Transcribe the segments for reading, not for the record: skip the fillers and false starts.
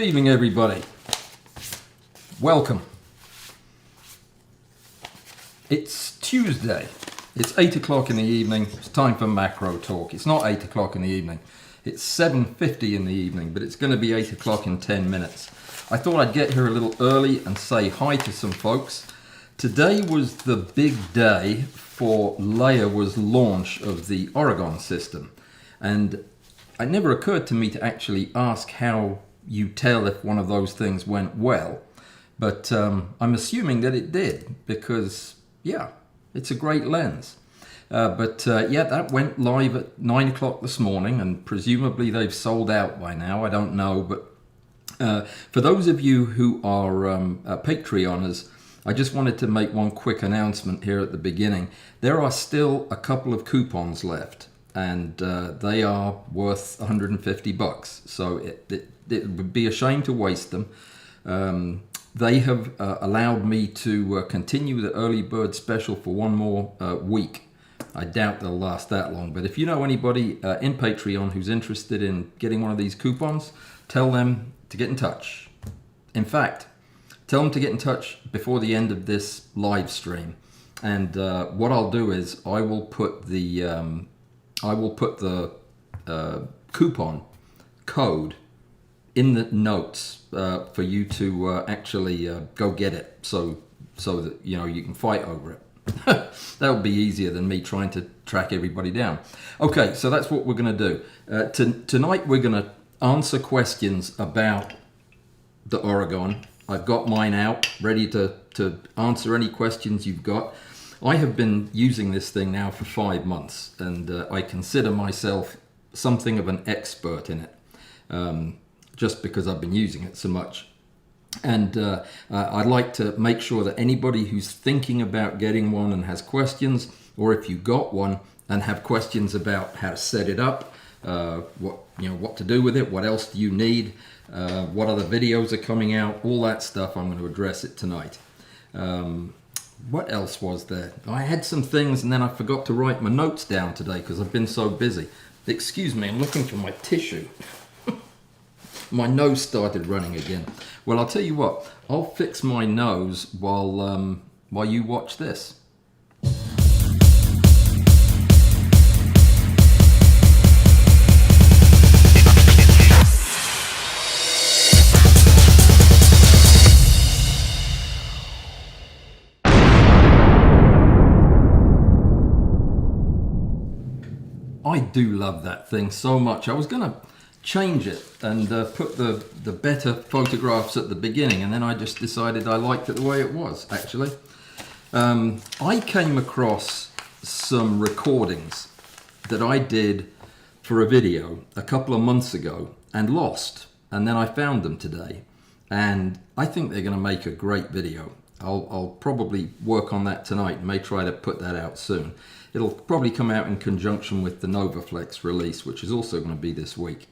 evening, everybody. Welcome. It's Tuesday. It's 8 o'clock in the evening. It's time for macro talk. It's not 8 o'clock in the evening. It's 7:50 in the evening, but it's going to be 8 o'clock in 10 minutes. I thought I'd get here a little early and say hi to some folks. Today was the big day for Laowa's launch of the Aurogon system. And it never occurred to me to actually ask how you tell if one of those things went well. But I'm assuming that it did because, yeah, it's a great lens. Yeah, that went live at 9 o'clock this morning, and presumably they've sold out by now. I don't know. But for those of you who are Patreoners, I just wanted to make one quick announcement here at the beginning. There are still a couple of coupons left, and they are worth $150. So it would be a shame to waste them. They have allowed me to continue the early bird special for one more week. I doubt they'll last that long, but if you know anybody in Patreon who's interested in getting one of these coupons, tell them to get in touch. In fact, tell them to get in touch before the end of this live stream. And what I'll do is I will put the coupon code in the notes for you to actually go get it, so that you can fight over it. That would be easier than me trying to track everybody down. Okay, so that's what we're going to do. Tonight we're going to answer questions about the Aurogon. I've got mine out, ready to answer any questions you've got. I have been using this thing now for 5 months, and I consider myself something of an expert in it, just because I've been using it so much. And I'd like to make sure that anybody who's thinking about getting one and has questions, or if you got one and have questions about how to set it up, what to do with it, what else do you need, what other videos are coming out, all that stuff, I'm going to address it tonight. What else was there? I had some things and then I forgot to write my notes down today because I've been so busy. Excuse me, I'm looking for my tissue. My nose started running again. Well, I'll tell you what, I'll fix my nose while you watch this. I do love that thing so much. I was going to change it and put the better photographs at the beginning, and then I just decided I liked it the way it was, actually. I came across some recordings that I did for a video a couple of months ago and lost, and then I found them today, and I think they're going to make a great video. I'll probably work on that tonight and may try to put that out soon. It'll probably come out in conjunction with the NovaFlex release, which is also going to be this week.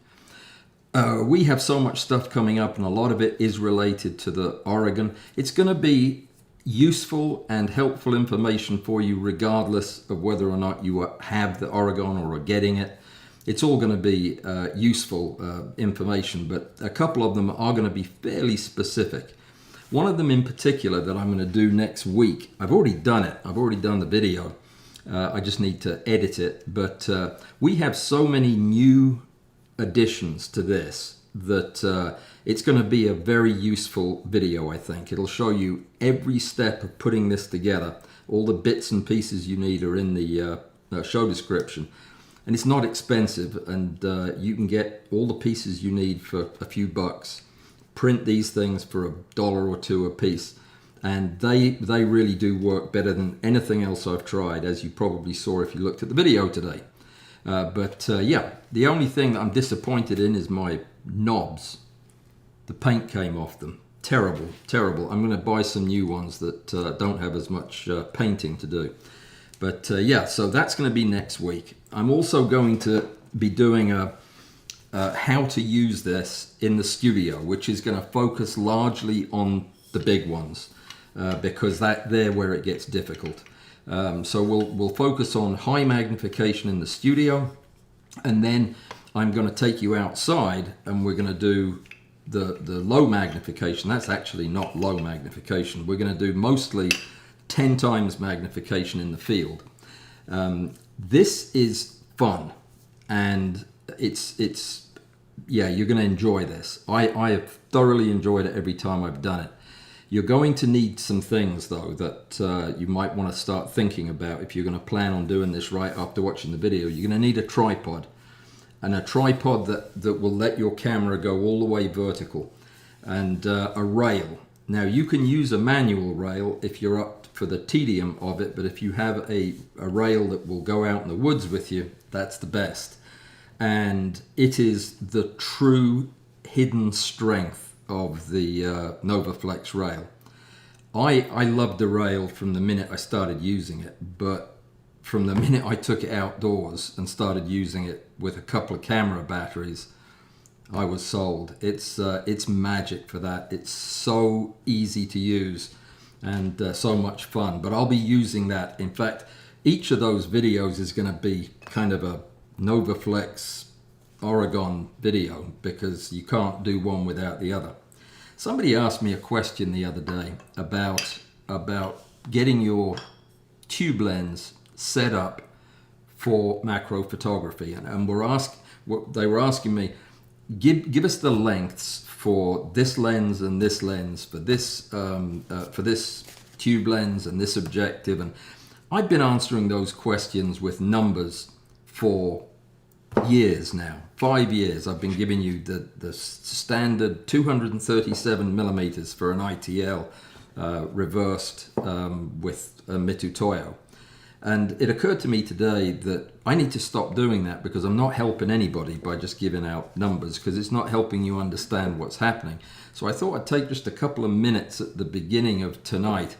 We have so much stuff coming up, and a lot of it is related to the Aurogon. It's going to be useful and helpful information for you regardless of whether or not you have the Aurogon or are getting it. It's all going to be useful information, but a couple of them are going to be fairly specific. One of them in particular that I'm going to do next week, I've already done it. I've already done the video. I just need to edit it, but we have so many new additions to this that it's going to be a very useful video, I think. It'll show you every step of putting this together. All the bits and pieces you need are in the show description. And it's not expensive, and you can get all the pieces you need for a few bucks. Print these things for $1 or $2 a piece. And they really do work better than anything else I've tried, as you probably saw if you looked at the video today. Yeah, the only thing that I'm disappointed in is my knobs. The paint came off them. Terrible, terrible. I'm going to buy some new ones that don't have as much painting to do. But yeah, so that's going to be next week. I'm also going to be doing a how to use this in the studio, which is going to focus largely on the big ones. Because they're where it gets difficult. So we'll focus on high magnification in the studio, and then I'm going to take you outside and we're going to do the low magnification, that's actually not low magnification. We're going to do mostly 10 times magnification in the field. This is fun, and it's yeah, you're going to enjoy this. I have thoroughly enjoyed it every time I've done it. You're going to need some things, though, that you might want to start thinking about if you're going to plan on doing this right after watching the video. You're going to need a tripod, and a tripod that will let your camera go all the way vertical, and a rail. Now, you can use a manual rail if you're up for the tedium of it, but if you have a rail that will go out in the woods with you, that's the best. And it is the true hidden strength of the NovaFlex rail. I loved the rail from the minute I started using it, but from the minute I took it outdoors and started using it with a couple of camera batteries, I was sold. It's magic for that. It's so easy to use and so much fun. But I'll be using that. In fact, each of those videos is going to be kind of a NovaFlex Aurogon video, because you can't do one without the other. Somebody asked me a question the other day about getting your tube lens set up for macro photography, and they were asking me, give us the lengths for this lens and this lens, for this tube lens and this objective. And I've been answering those questions with numbers for years now. 5 years I've been giving you the standard 237 millimeters for an ITL reversed with a Mitutoyo. And it occurred to me today that I need to stop doing that, because I'm not helping anybody by just giving out numbers, because it's not helping you understand what's happening. So I thought I'd take just a couple of minutes at the beginning of tonight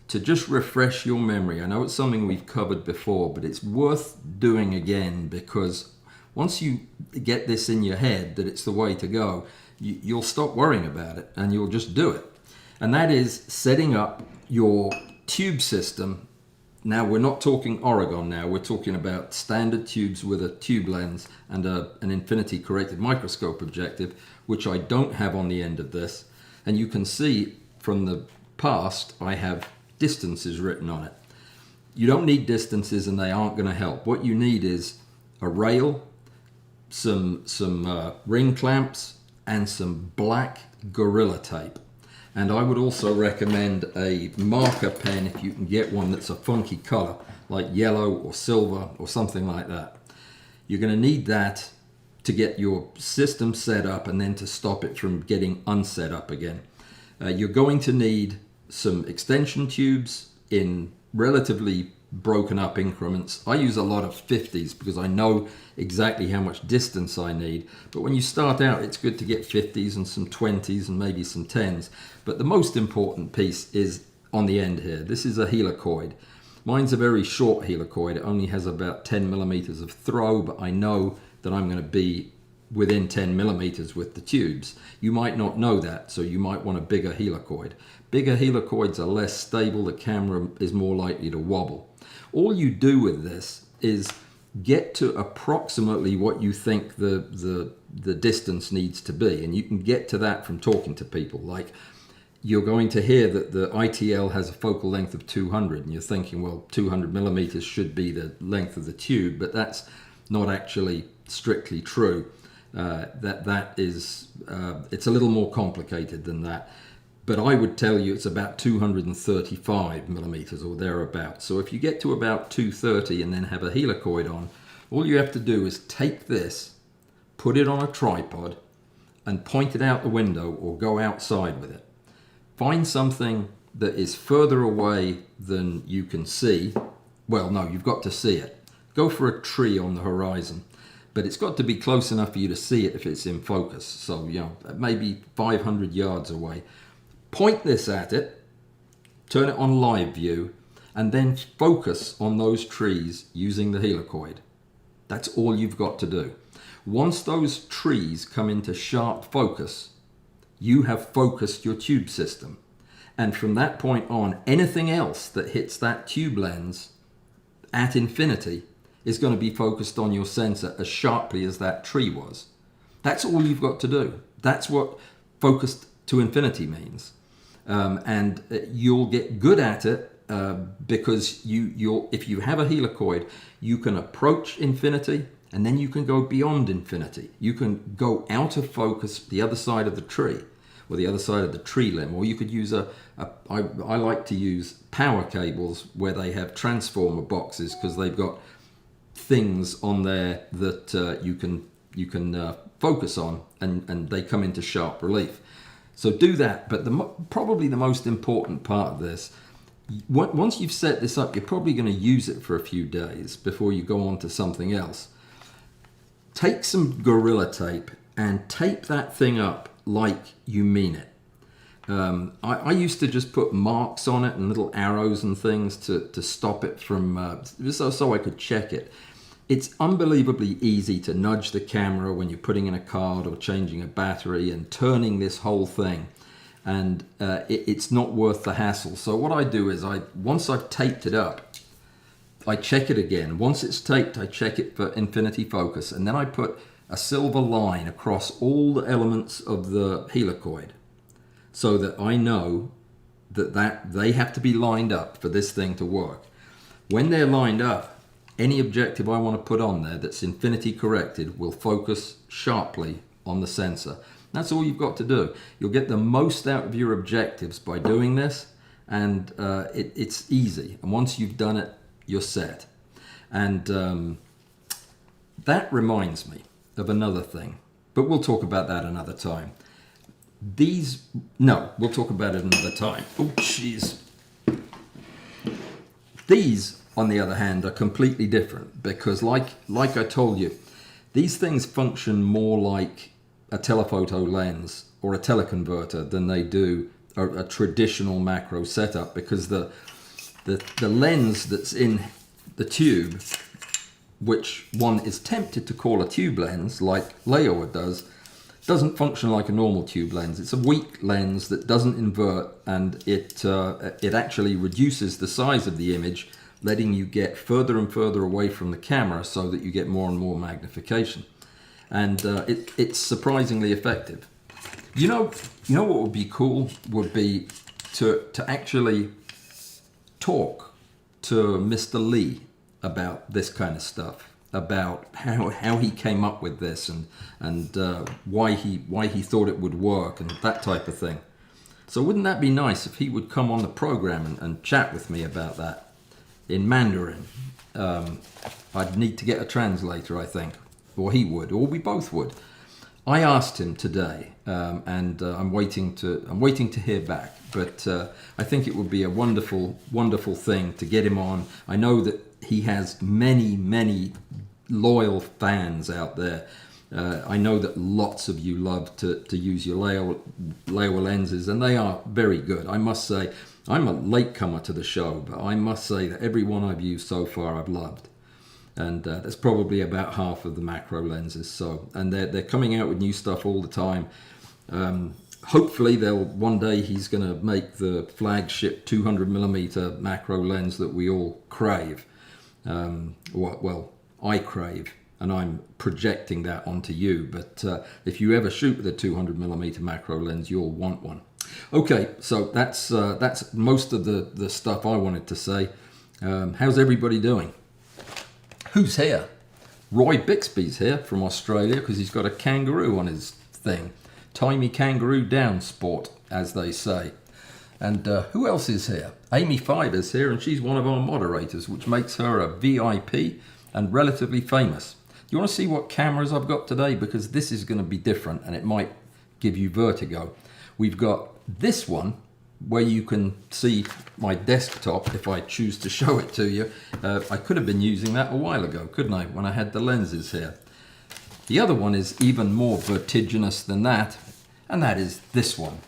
to just refresh your memory. I know it's something we've covered before, but it's worth doing again, because once you get this in your head that it's the way to go, you'll stop worrying about it and you'll just do it. And that is setting up your tube system. Now, we're not talking Aurogon now, we're talking about standard tubes with a tube lens and an infinity corrected microscope objective, which I don't have on the end of this. And you can see from the past, I have distances written on it. You don't need distances, and they aren't going to help. What you need is a rail, some ring clamps, and some black Gorilla Tape. And I would also recommend a marker pen if you can get one that's a funky color, like yellow or silver or something like that. You're going to need that to get your system set up and then to stop it from getting unset up again. You're going to need some extension tubes in relatively broken up increments. I use a lot of 50s because I know exactly how much distance I need. But when you start out, it's good to get 50s and some 20s and maybe some 10s. But the most important piece is on the end here. This is a helicoid. Mine's a very short helicoid. It only has about 10 millimeters of throw, but I know that I'm going to be within 10 millimeters with the tubes. You might not know that, so you might want a bigger helicoid. Bigger helicoids are less stable. The camera is more likely to wobble. All you do with this is get to approximately what you think the distance needs to be, and you can get to that from talking to people. Like, you're going to hear that the ITL has a focal length of 200, and you're thinking, well, 200 millimeters should be the length of the tube, but that's not actually strictly true. It's a little more complicated than that. But I would tell you it's about 235 millimeters or thereabouts. So if you get to about 230 and then have a helicoid on, all you have to do is take this, put it on a tripod, and point it out the window or go outside with it. Find something that is further away than you can see. Well, no, you've got to see it. Go for a tree on the horizon. But it's got to be close enough for you to see it if it's in focus. So, maybe 500 yards away. Point this at it, turn it on live view, and then focus on those trees using the helicoid. That's all you've got to do. Once those trees come into sharp focus, you have focused your tube system. And from that point on, anything else that hits that tube lens at infinity is going to be focused on your sensor as sharply as that tree was. That's all you've got to do. That's what focused to infinity means. And you'll get good at it because if you have a helicoid, you can approach infinity and then you can go beyond infinity. You can go out of focus the other side of the tree or the other side of the tree limb, or you could use I like to use power cables where they have transformer boxes because they've got things on there that you can focus on and they come into sharp relief. So do that, but probably the most important part of this, once you've set this up, you're probably going to use it for a few days before you go on to something else. Take some Gorilla Tape and tape that thing up like you mean it. I used to just put marks on it and little arrows and things to stop it from, so I could check it. It's unbelievably easy to nudge the camera when you're putting in a card or changing a battery and turning this whole thing. And it's not worth the hassle. So what I do is once I've taped it up, I check it again. Once it's taped, I check it for infinity focus. And then I put a silver line across all the elements of the helicoid so that I know that they have to be lined up for this thing to work. When they're lined up, any objective I want to put on there that's infinity corrected will focus sharply on the sensor. That's all you've got to do. You'll get the most out of your objectives by doing this, and it's easy. And once you've done it, you're set. And that reminds me of another thing, but we'll talk about that another time. We'll talk about it another time. Oh, jeez. These, on the other hand, are completely different because like I told you, these things function more like a telephoto lens or a teleconverter than they do a traditional macro setup, because the lens that's in the tube, which one is tempted to call a tube lens like Laowa does, doesn't function like a normal tube lens. It's a weak lens that doesn't invert, and it actually reduces the size of the image, letting you get further and further away from the camera so that you get more and more magnification. And it's surprisingly effective. You know what would be cool would be to actually talk to Mr. Lee about this kind of stuff, about how he came up with this and why he thought it would work and that type of thing. So wouldn't that be nice if he would come on the program and chat with me about that in Mandarin? I'd need to get a translator, I think, or he would, or we both would. I asked him today, and I'm waiting to hear back. But I think it would be a wonderful, wonderful thing to get him on. I know that he has many, many loyal fans out there. I know that lots of you love to use your Laowa lenses, and they are very good. I must say, I'm a latecomer to the show, but I must say that every one I've used so far I've loved. And that's probably about half of the macro lenses. So, and they're coming out with new stuff all the time. Hopefully one day he's going to make the flagship 200mm macro lens that we all crave. Well, I crave, and I'm projecting that onto you. But if you ever shoot with a 200mm macro lens, you'll want one. Okay, so that's most of the stuff I wanted to say. How's everybody doing? Who's here? Roy Bixby's here from Australia because he's got a kangaroo on his thing. Tie me kangaroo down sport, as they say. And who else is here? Amy Fiver's here, and she's one of our moderators, which makes her a VIP and relatively famous. Do you want to see what cameras I've got today? Because this is going to be different, and it might give you vertigo. We've got this one, where you can see my desktop if I choose to show it to you. I could have been using that a while ago, couldn't I, when I had the lenses here. The other one is even more vertiginous than that, and that is this one,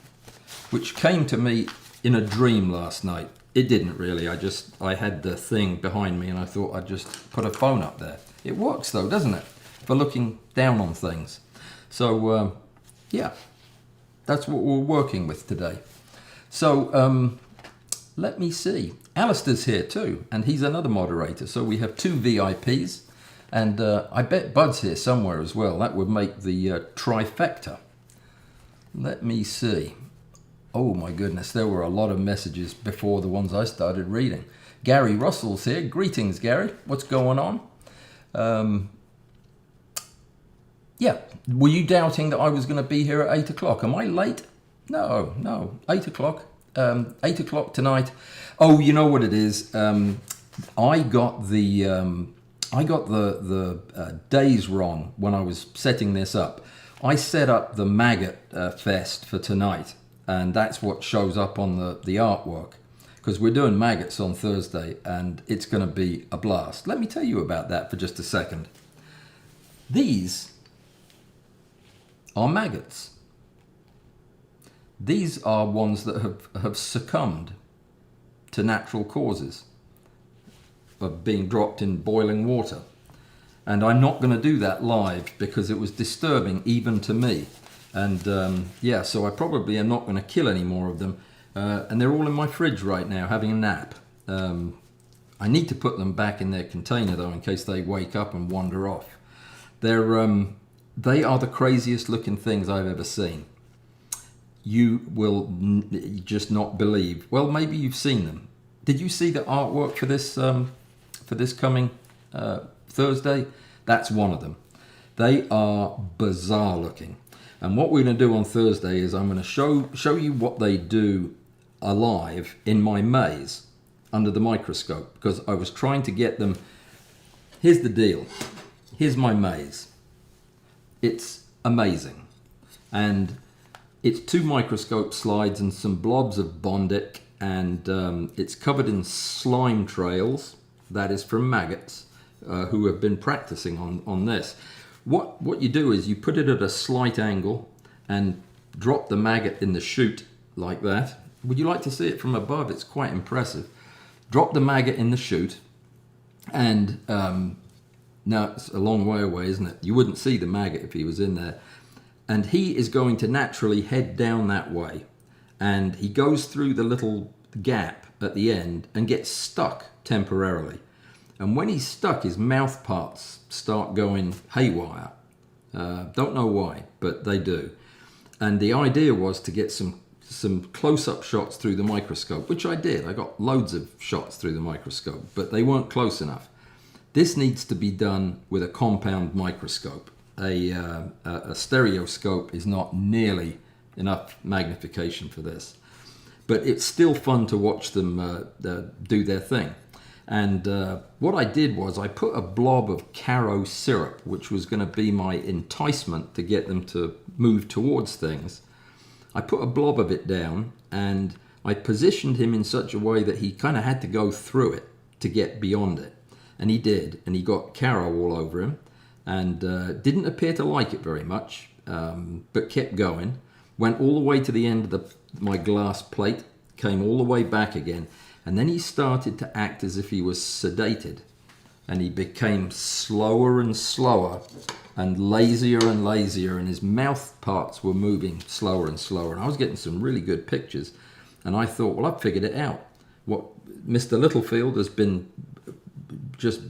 which came to me in a dream last night. It didn't really, I had the thing behind me and I thought I'd just put a phone up there. It works though, doesn't it, for looking down on things. So yeah, that's what we're working with today. So let me see. Alistair's here too, and he's another moderator. So we have two VIPs, and I bet Bud's here somewhere as well. That would make the trifecta. Let me see. Oh my goodness, there were a lot of messages before the ones I started reading. Gary Russell's here. Greetings, Gary. What's going on? Yeah, were you doubting that I was going to be here at 8 o'clock? Am I late? No, 8 o'clock. 8 o'clock tonight. Oh, you know what it is? I got the days wrong when I was setting this up. I set up the maggot fest for tonight, and that's what shows up on the artwork, because we're doing maggots on Thursday, and it's going to be a blast. Let me tell you about that for just a second. These are maggots. These are ones that have succumbed to natural causes of being dropped in boiling water. And I'm not going to do that live because it was disturbing even to me. And yeah, so I probably am not going to kill any more of them. And they're all in my fridge right now having a nap. I need to put them back in their container though in case they wake up and wander off. They are the craziest looking things I've ever seen. You will just not believe. Well, maybe you've seen them. Did you see the artwork for this coming Thursday? That's one of them. They are bizarre looking. And what we're going to do on Thursday is I'm going to show you what they do alive in my maze under the microscope, because I was trying to get them. Here's the deal. Here's my maze. It's amazing. And it's 2 microscope slides and some blobs of Bondic, and it's covered in slime trails. That is from maggots who have been practicing on this. What you do is you put it at a slight angle and drop the maggot in the chute like that. Would you like to see it from above? It's quite impressive. Drop the maggot in the chute, and now it's a long way away, isn't it? You wouldn't see the maggot if he was in there. And he is going to naturally head down that way. And he goes through the little gap at the end and gets stuck temporarily. And when he's stuck, his mouth parts start going haywire. Don't know why, but they do. And the idea was to get some close-up shots through the microscope, which I did. I got loads of shots through the microscope, but they weren't close enough. This needs to be done with a compound microscope. A stereoscope is not nearly enough magnification for this. But it's still fun to watch them do their thing. And what I did was I put a blob of Caro syrup, which was going to be my enticement to get them to move towards things. I put a blob of it down, and I positioned him in such a way that he kind of had to go through it to get beyond it. And he did, and he got Caro all over him, and didn't appear to like it very much, but kept going. Went all the way to the end of my glass plate, came all the way back again, and then he started to act as if he was sedated, and he became slower and slower and lazier, and his mouth parts were moving slower and slower, and I was getting some really good pictures, and I thought, well, I've figured it out. What Mr. Littlefield has been just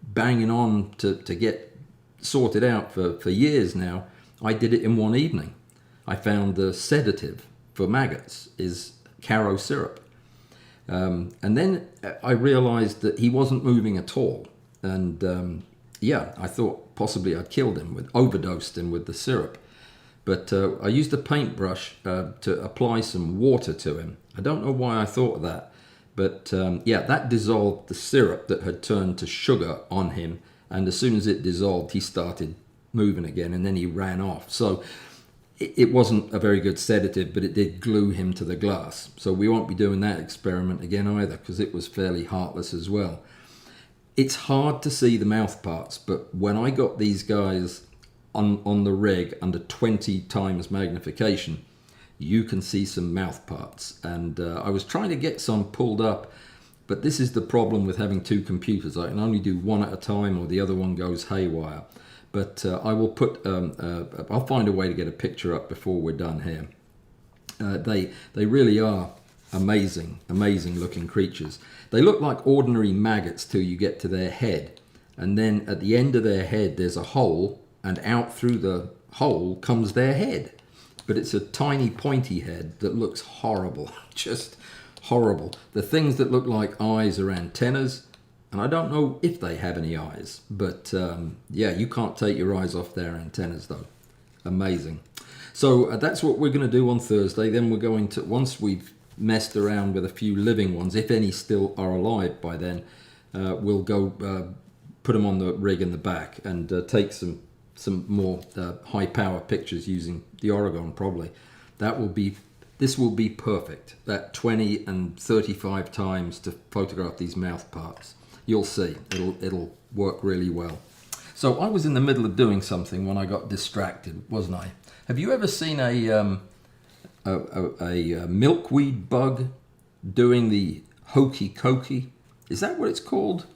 banging on to get sorted out for years now, I did it in one evening. I found the sedative for maggots is Caro syrup. And then I realized that he wasn't moving at all. And yeah, I thought possibly I'd killed him, overdosed him with the syrup. But I used a paintbrush to apply some water to him. I don't know why I thought of that. But yeah, that dissolved the syrup that had turned to sugar on him. And as soon as it dissolved, he started moving again, and then he ran off. So it wasn't a very good sedative, but it did glue him to the glass. So we won't be doing that experiment again either, because it was fairly heartless as well. It's hard to see the mouth parts, but when I got these guys on the rig under 20 times magnification, you can see some mouth parts. And I was trying to get some pulled up, but this is the problem with having 2 computers. I can only do one at a time, or the other one goes haywire. But I will put, I'll find a way to get a picture up before we're done here. They really are amazing looking creatures. They look like ordinary maggots till you get to their head. And then at the end of their head, there's a hole, and out through the hole comes their head. but it's a tiny pointy head that looks horrible, just horrible. The things that look like eyes are antennas, and I don't know if they have any eyes, but yeah, you can't take your eyes off their antennas though. Amazing. So that's what we're going to do on Thursday. Then we're going to, once we've messed around with a few living ones, if any still are alive by then, we'll go put them on the rig in the back and take some more high power pictures using the Aurogon probably. This will be perfect. That 20 and 35 times to photograph these mouth parts. You'll see, it'll work really well. So I was in the middle of doing something when I got distracted, wasn't I? Have you ever seen a milkweed bug doing the hokey cokey? Is that what it's called?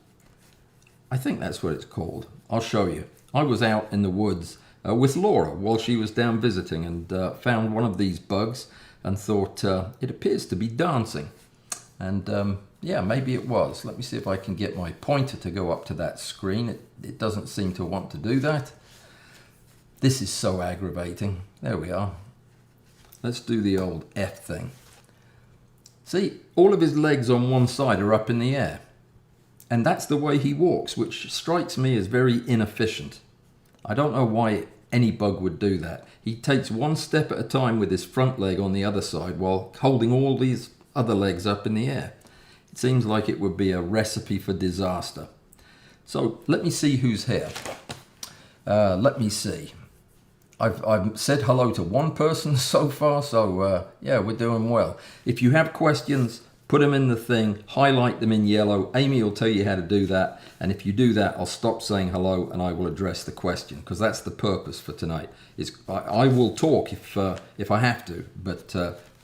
I think that's what it's called. I'll show you. I was out in the woods with Laura while she was down visiting and found one of these bugs and thought it appears to be dancing. And yeah, maybe it was. Let me see if I can get my pointer to go up to that screen. It doesn't seem to want to do that. This is so aggravating. There we are. Let's do the old F thing. See, all of his legs on one side are up in the air. And that's the way he walks, which strikes me as very inefficient. I don't know why any bug would do that. He takes one step at a time with his front leg on the other side while holding all these other legs up in the air. It seems like it would be a recipe for disaster. So let me see who's here. Let me see. I've said hello to one person so far, so yeah, we're doing well. If you have questions, put them in the thing, highlight them in yellow. Amy will tell you how to do that. And if you do that, I'll stop saying hello and I will address the question, because that's the purpose for tonight. I will talk if I have to, but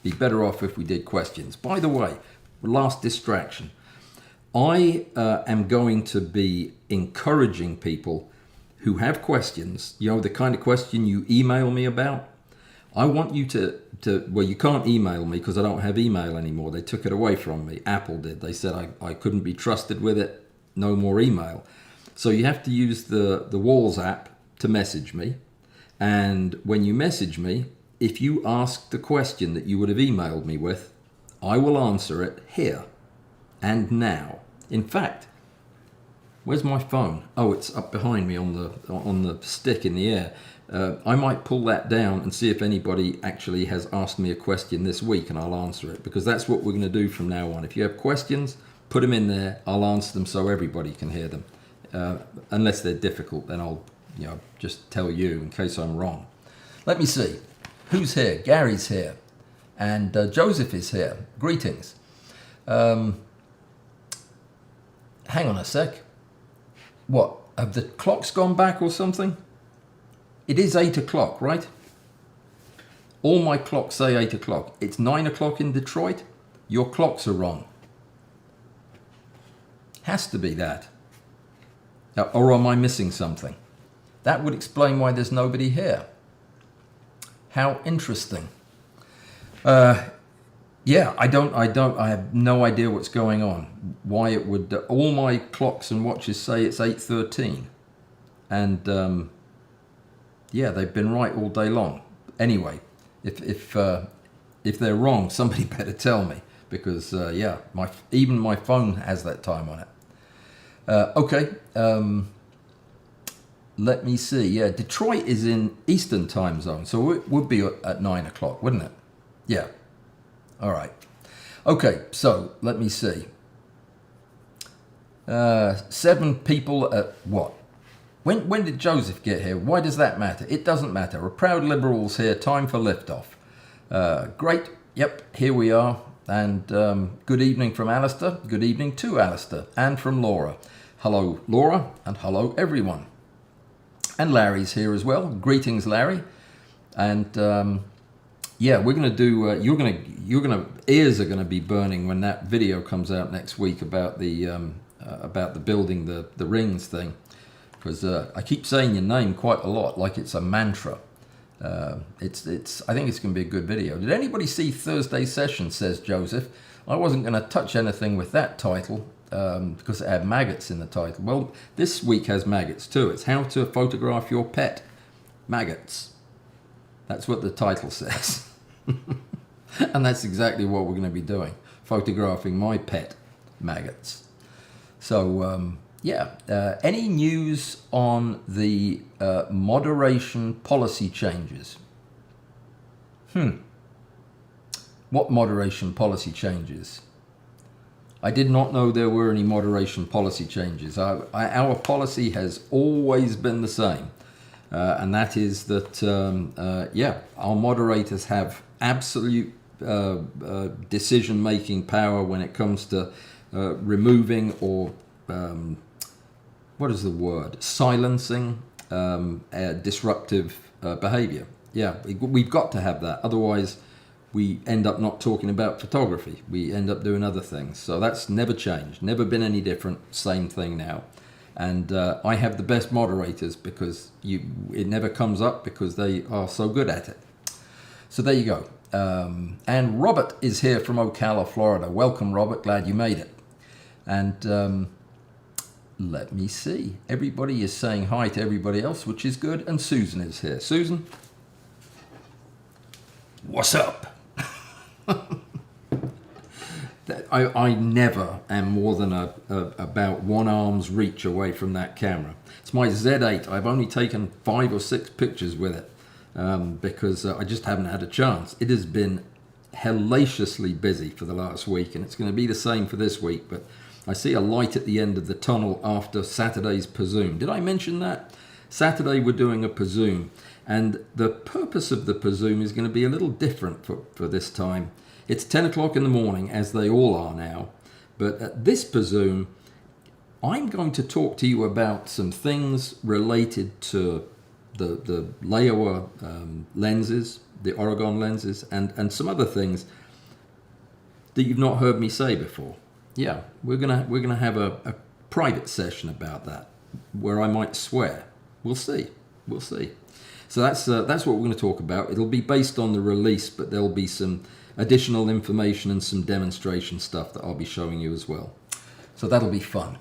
be better off if we did questions. By the way, last distraction. I am going to be encouraging people who have questions, you know, the kind of question you email me about. I want you to well, you can't email me because I don't have email anymore. They took it away from me. Apple did. They said I couldn't be trusted with it. No more email. So you have to use the Walls app to message me. And when you message me, if you ask the question that you would have emailed me with, I will answer it here and now. In fact, where's my phone? Oh, it's up behind me on the stick in the air. I might pull that down and see if anybody actually has asked me a question this week, and I'll answer it, because that's what we're going to do from now on. If you have questions, put them in there. I'll answer them so everybody can hear them. Unless they're difficult, then I'll just tell you in case I'm wrong. Let me see. Who's here? Gary's here. And Joseph is here. Greetings. Hang on a sec. What? Have the clocks gone back or something? It is 8 o'clock, right? All my clocks say 8 o'clock. It's 9 o'clock in Detroit. Your clocks are wrong. Has to be that. Or am I missing something? That would explain why there's nobody here. How interesting. Yeah, I have no idea what's going on. Why it would, all my clocks and watches say it's 8:13. And yeah, they've been right all day long. Anyway, if they're wrong, somebody better tell me, because yeah, even my phone has that time on it. Okay, let me see. Yeah, Detroit is in Eastern time zone, so it would be at 9 o'clock, wouldn't it? Yeah. All right. Okay, so let me see. 7 people at what? When did Joseph get here? Why does that matter? It doesn't matter. A proud liberal's here. Time for liftoff. Great. Yep, here we are. And good evening from Alistair. Good evening to Alistair. And from Laura. Hello, Laura. And hello, everyone. And Larry's here as well. Greetings, Larry. And yeah, we're going to do, ears are going to be burning when that video comes out next week about the building the rings thing. Because I keep saying your name quite a lot, like it's a mantra. I think it's going to be a good video. Did anybody see Thursday's session, says Joseph? I wasn't going to touch anything with that title because it had maggots in the title. Well, this week has maggots too. It's how to photograph your pet. Maggots. That's what the title says. And that's exactly what we're going to be doing, photographing my pet maggots. So, any news on the moderation policy changes? What moderation policy changes? I did not know there were any moderation policy changes. Our policy has always been the same. And that is that, our moderators have absolute decision-making power when it comes to removing or, silencing disruptive behavior. Yeah, we've got to have that. Otherwise, we end up not talking about photography. We end up doing other things. So that's never changed, never been any different, same thing now. And I have the best moderators because it never comes up because they are so good at it. So there you go. And Robert is here from Ocala, Florida. Welcome, Robert. Glad you made it. And let me see. Everybody is saying hi to everybody else, which is good. And Susan is here. Susan, what's up? I never am more than about one arm's reach away from that camera. It's my Z8. I've only taken 5 or 6 pictures with it because I just haven't had a chance. It has been hellaciously busy for the last week, and it's going to be the same for this week. But I see a light at the end of the tunnel after Saturday's Presume. Did I mention that? Saturday we're doing a Presume, and the purpose of the Presume is going to be a little different for this time. It's 10 o'clock in the morning, as they all are now. But at this Presume, I'm going to talk to you about some things related to the Laowa lenses, the Aurogon lenses, and some other things that you've not heard me say before. Yeah, we're gonna have a private session about that, where I might swear. We'll see. So that's what we're going to talk about. It'll be based on the release, but there'll be some additional information and some demonstration stuff that I'll be showing you as well. So that'll be fun.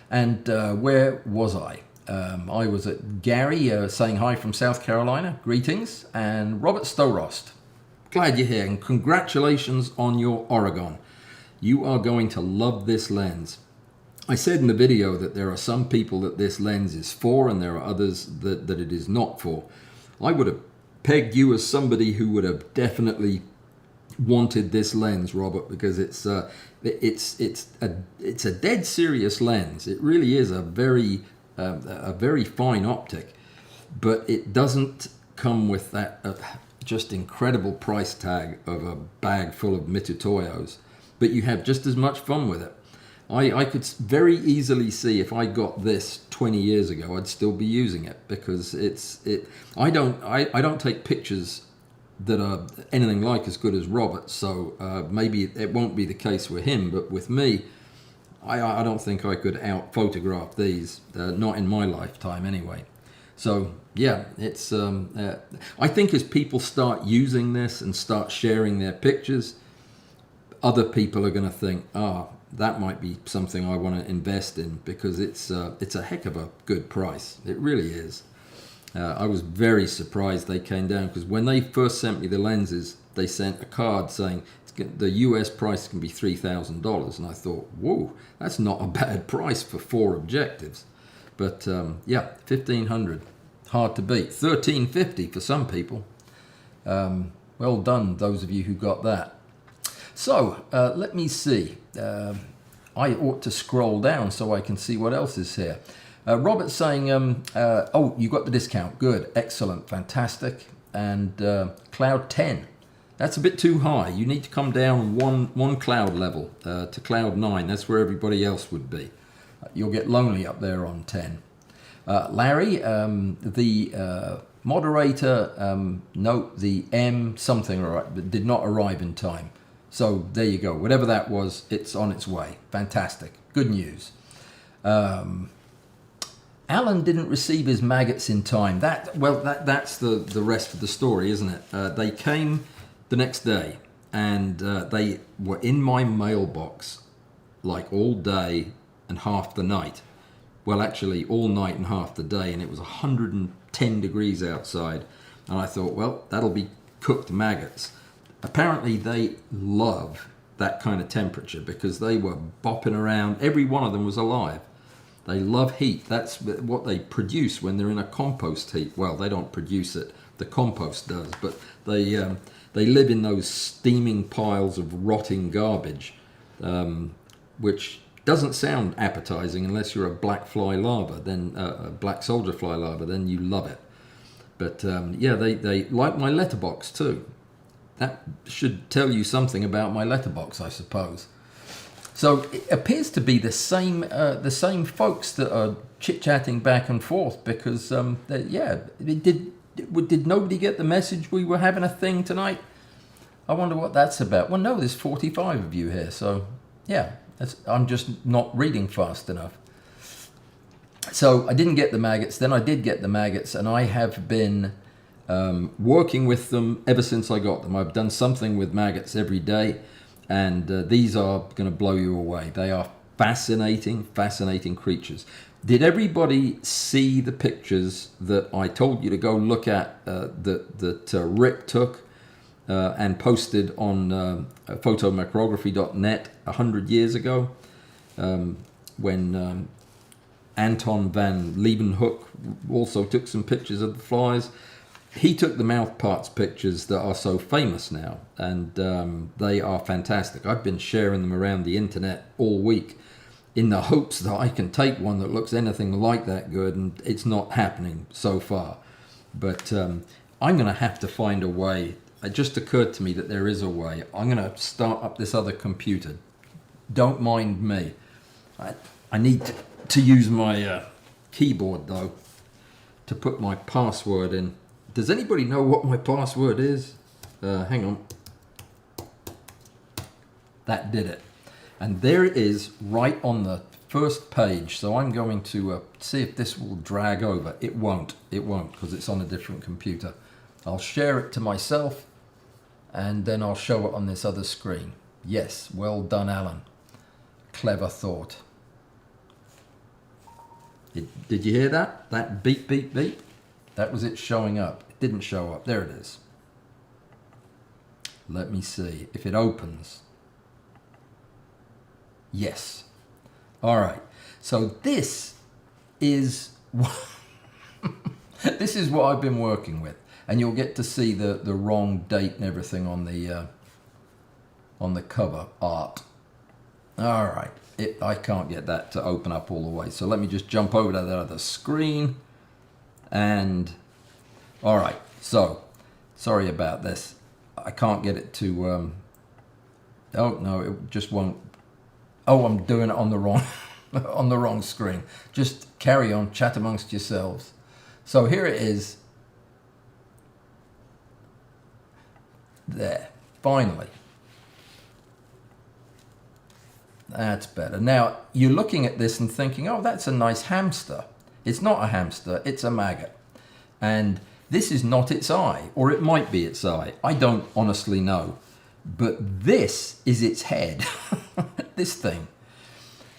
And where was I? I was at Gary saying hi from South Carolina. Greetings. And Robert Storost. Glad you're here, and congratulations on your Aurogon. You are going to love this lens. I said in the video that there are some people that this lens is for, and there are others that it is not for. I would have pegged you as somebody who would have definitely wanted this lens, Robert, because it's a dead serious lens. It really is a very fine optic, but it doesn't come with that just incredible price tag of a bag full of Mitutoyos. But you have just as much fun with it. I could very easily see if I got this 20 years ago, I'd still be using it, because I don't take pictures that are anything like as good as Robert, so maybe it won't be the case with him, but with me, I don't think I could out photograph these, not in my lifetime anyway. So yeah, it's I think as people start using this and start sharing their pictures, other people are going to think, that might be something I want to invest in, because it's a heck of a good price. It really is. I was very surprised they came down, because when they first sent me the lenses, they sent a card saying the US price can be $3,000, and I thought, whoa, that's not a bad price for 4 objectives. But yeah, $1,500, hard to beat. $1,350 for some people. Well done, those of you who got that. So let me see. I ought to scroll down so I can see what else is here. Robert's saying, oh, you got the discount. Good, excellent, fantastic. And cloud 10. That's a bit too high. You need to come down one cloud level to cloud 9. That's where everybody else would be. You'll get lonely up there on 10. Larry, the moderator note the M something did not arrive in time. So there you go. Whatever that was, it's on its way. Fantastic. Good news. Allan didn't receive his maggots in time. That's the rest of the story, isn't it? They came the next day, and they were in my mailbox like all day and half the night. Well, actually, all night and half the day, and it was 110 degrees outside. And I thought, well, that'll be cooked maggots. Apparently they love that kind of temperature because they were bopping around. Every one of them was alive. They love heat. That's what they produce when they're in a compost heap. Well, they don't produce it. The compost does. But they live in those steaming piles of rotting garbage, which doesn't sound appetizing unless you're a black fly larva, then a black soldier fly larva, then you love it. But yeah, they like my letterbox too. That should tell you something about my letterbox, I suppose. So it appears to be the same folks that are chit-chatting back and forth because, did nobody get the message we were having a thing tonight? I wonder what that's about. Well, no, there's 45 of you here, so yeah, I'm just not reading fast enough. So I didn't get the maggots, then I did get the maggots, and I have been working with them ever since I got them. I've done something with maggots every day, and these are going to blow you away. They are fascinating, fascinating creatures. Did everybody see the pictures that I told you to go look at that Rick took and posted on photomicrography.net 100 years ago when Anton van Leeuwenhoek also took some pictures of the flies? He took the mouth parts pictures that are so famous now, and they are fantastic. I've been sharing them around the internet all week in the hopes that I can take one that looks anything like that good, and it's not happening so far. But I'm going to have to find a way. It just occurred to me that there is a way. I'm going to start up this other computer. Don't mind me. I need to use my keyboard, though, to put my password in. Does anybody know what my password is? Hang on. That did it. And there it is right on the first page. So I'm going to see if this will drag over. It won't. It won't because it's on a different computer. I'll share it to myself and then I'll show it on this other screen. Yes, well done, Allan. Clever thought. Did you hear that? That beep, beep, beep? That was it showing up. It didn't show up. There it is. Let me see if it opens. Yes. All right. So this is this is what I've been working with, and you'll get to see the wrong date and everything on the cover art. All right. I can't get that to open up all the way. So let me just jump over to that other screen. And all right. So sorry about this. I can't get it to. Oh no, it just won't. Oh, I'm doing it on the wrong on the wrong screen. Just carry on, chat amongst yourselves. So here it is. There, finally. That's better. Now, you're looking at this and thinking, oh, that's a nice hamster. It's not a hamster, it's a maggot. And this is not its eye, or it might be its eye. I don't honestly know. But this is its head, this thing.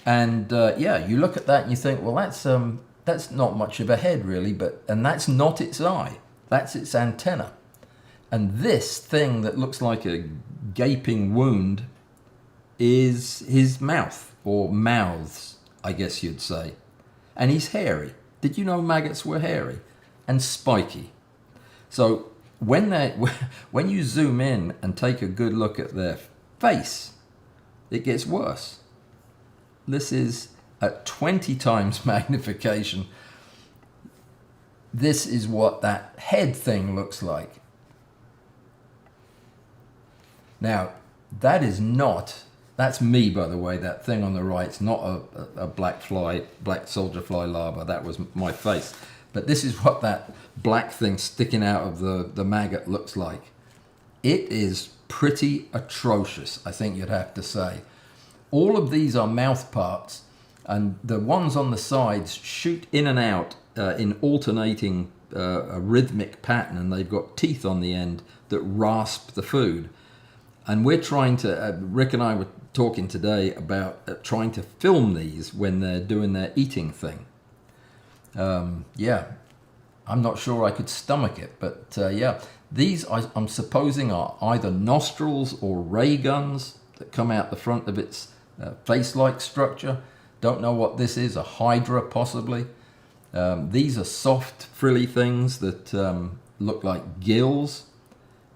And yeah, you look at that and you think, well, that's not much of a head really, and that's not its eye. That's its antenna. And this thing that looks like a gaping wound is his mouth, or mouths, I guess you'd say. And he's hairy. Did you know maggots were hairy? And spiky. So when you zoom in and take a good look at their face, it gets worse. This is at 20 times magnification. This is what that head thing looks like. Now, that's me, by the way, that thing on the right. It's not a black soldier fly larva. That was my face. But this is what that black thing sticking out of the maggot looks like. It is pretty atrocious, I think you'd have to say. All of these are mouth parts, and the ones on the sides shoot in and out in alternating a rhythmic pattern, and they've got teeth on the end that rasp the food. And we're trying to, Rick and I were talking today about trying to film these when they're doing their eating thing. Yeah, I'm not sure I could stomach it, but yeah, these I'm supposing are either nostrils or ray guns that come out the front of its face-like structure. Don't know what this is, a hydra possibly. These are soft, frilly things that look like gills.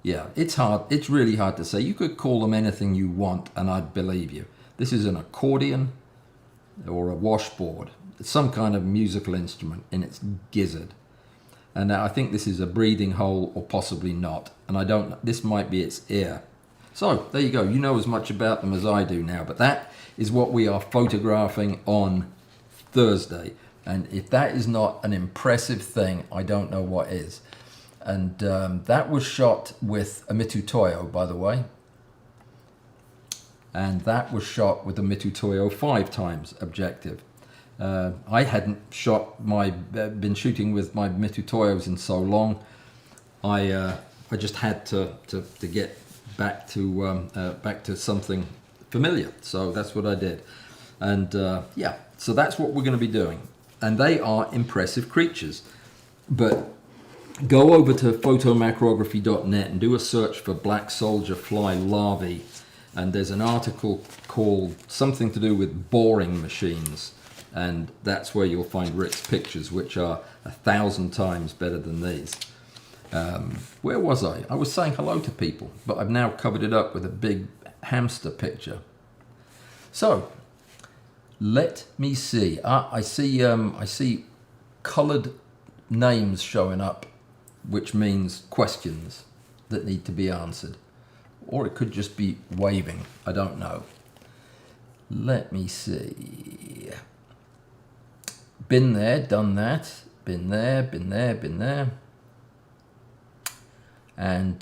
Yeah, it's hard. It's really hard to say. You could call them anything you want, and I'd believe you. This is an accordion or a washboard. It's some kind of musical instrument in its gizzard. And I think this is a breathing hole, or possibly not. And I don't know. This might be its ear. So there you go. You know as much about them as I do now. But that is what we are photographing on Thursday. And if that is not an impressive thing, I don't know what is. And that was shot with a Mitutoyo, by the way. And that was shot with a Mitutoyo 5x objective. I hadn't been shooting with my Mitutoyos in so long. I just had to get back to something familiar. So that's what I did. And yeah, so that's what we're going to be doing. And they are impressive creatures. But go over to photomacrography.net and do a search for black soldier fly larvae, and there's an article called something to do with boring machines, and that's where you'll find Rick's pictures, which are 1,000 times better than these. Where was I? I was saying hello to people, but I've now covered it up with a big hamster picture. So let me see. I see colored names showing up, which means questions that need to be answered. Or it could just be waving. I don't know. Let me see. Been there, done that. Been there, been there, been there. And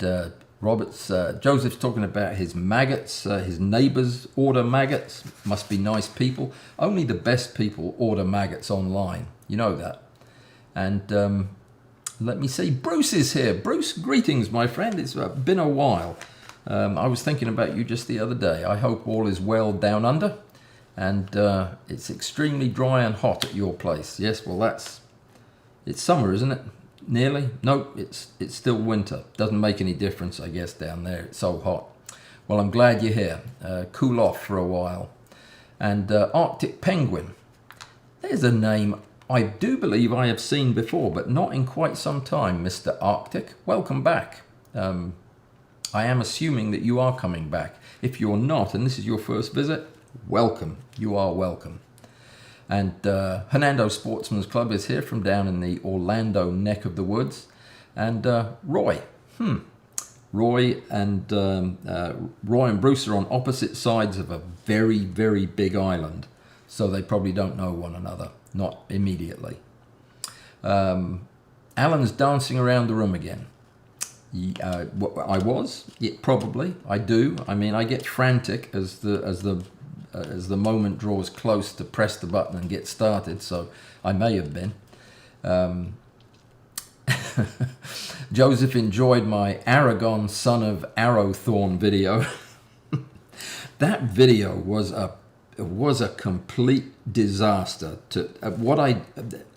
Joseph's talking about his maggots. His neighbors order maggots. Must be nice people. Only the best people order maggots online. You know that. And let me see. Bruce is here. Bruce, greetings, my friend. It's been a while. I was thinking about you just the other day. I hope all is well down under. And it's extremely dry and hot at your place. Yes, well, it's summer, isn't it? Nearly? No, it's still winter. Doesn't make any difference, I guess, down there. It's so hot. Well, I'm glad you're here. Cool off for a while. And Arctic Penguin. There's a name I do believe I have seen before, but not in quite some time, Mr. Arctic. Welcome back. I am assuming that you are coming back. If you're not, and this is your first visit, welcome. You are welcome. And Hernando Sportsman's Club is here from down in the Orlando neck of the woods. And Roy. Roy and Bruce are on opposite sides of a very, very big island. So they probably don't know one another. Not immediately. Allan's dancing around the room again. I was? Yeah, probably. I do. I mean, I get frantic as the moment draws close to press the button and get started. So I may have been. Joseph enjoyed my Aurogon son of Arrowthorn video. That video was a complete disaster.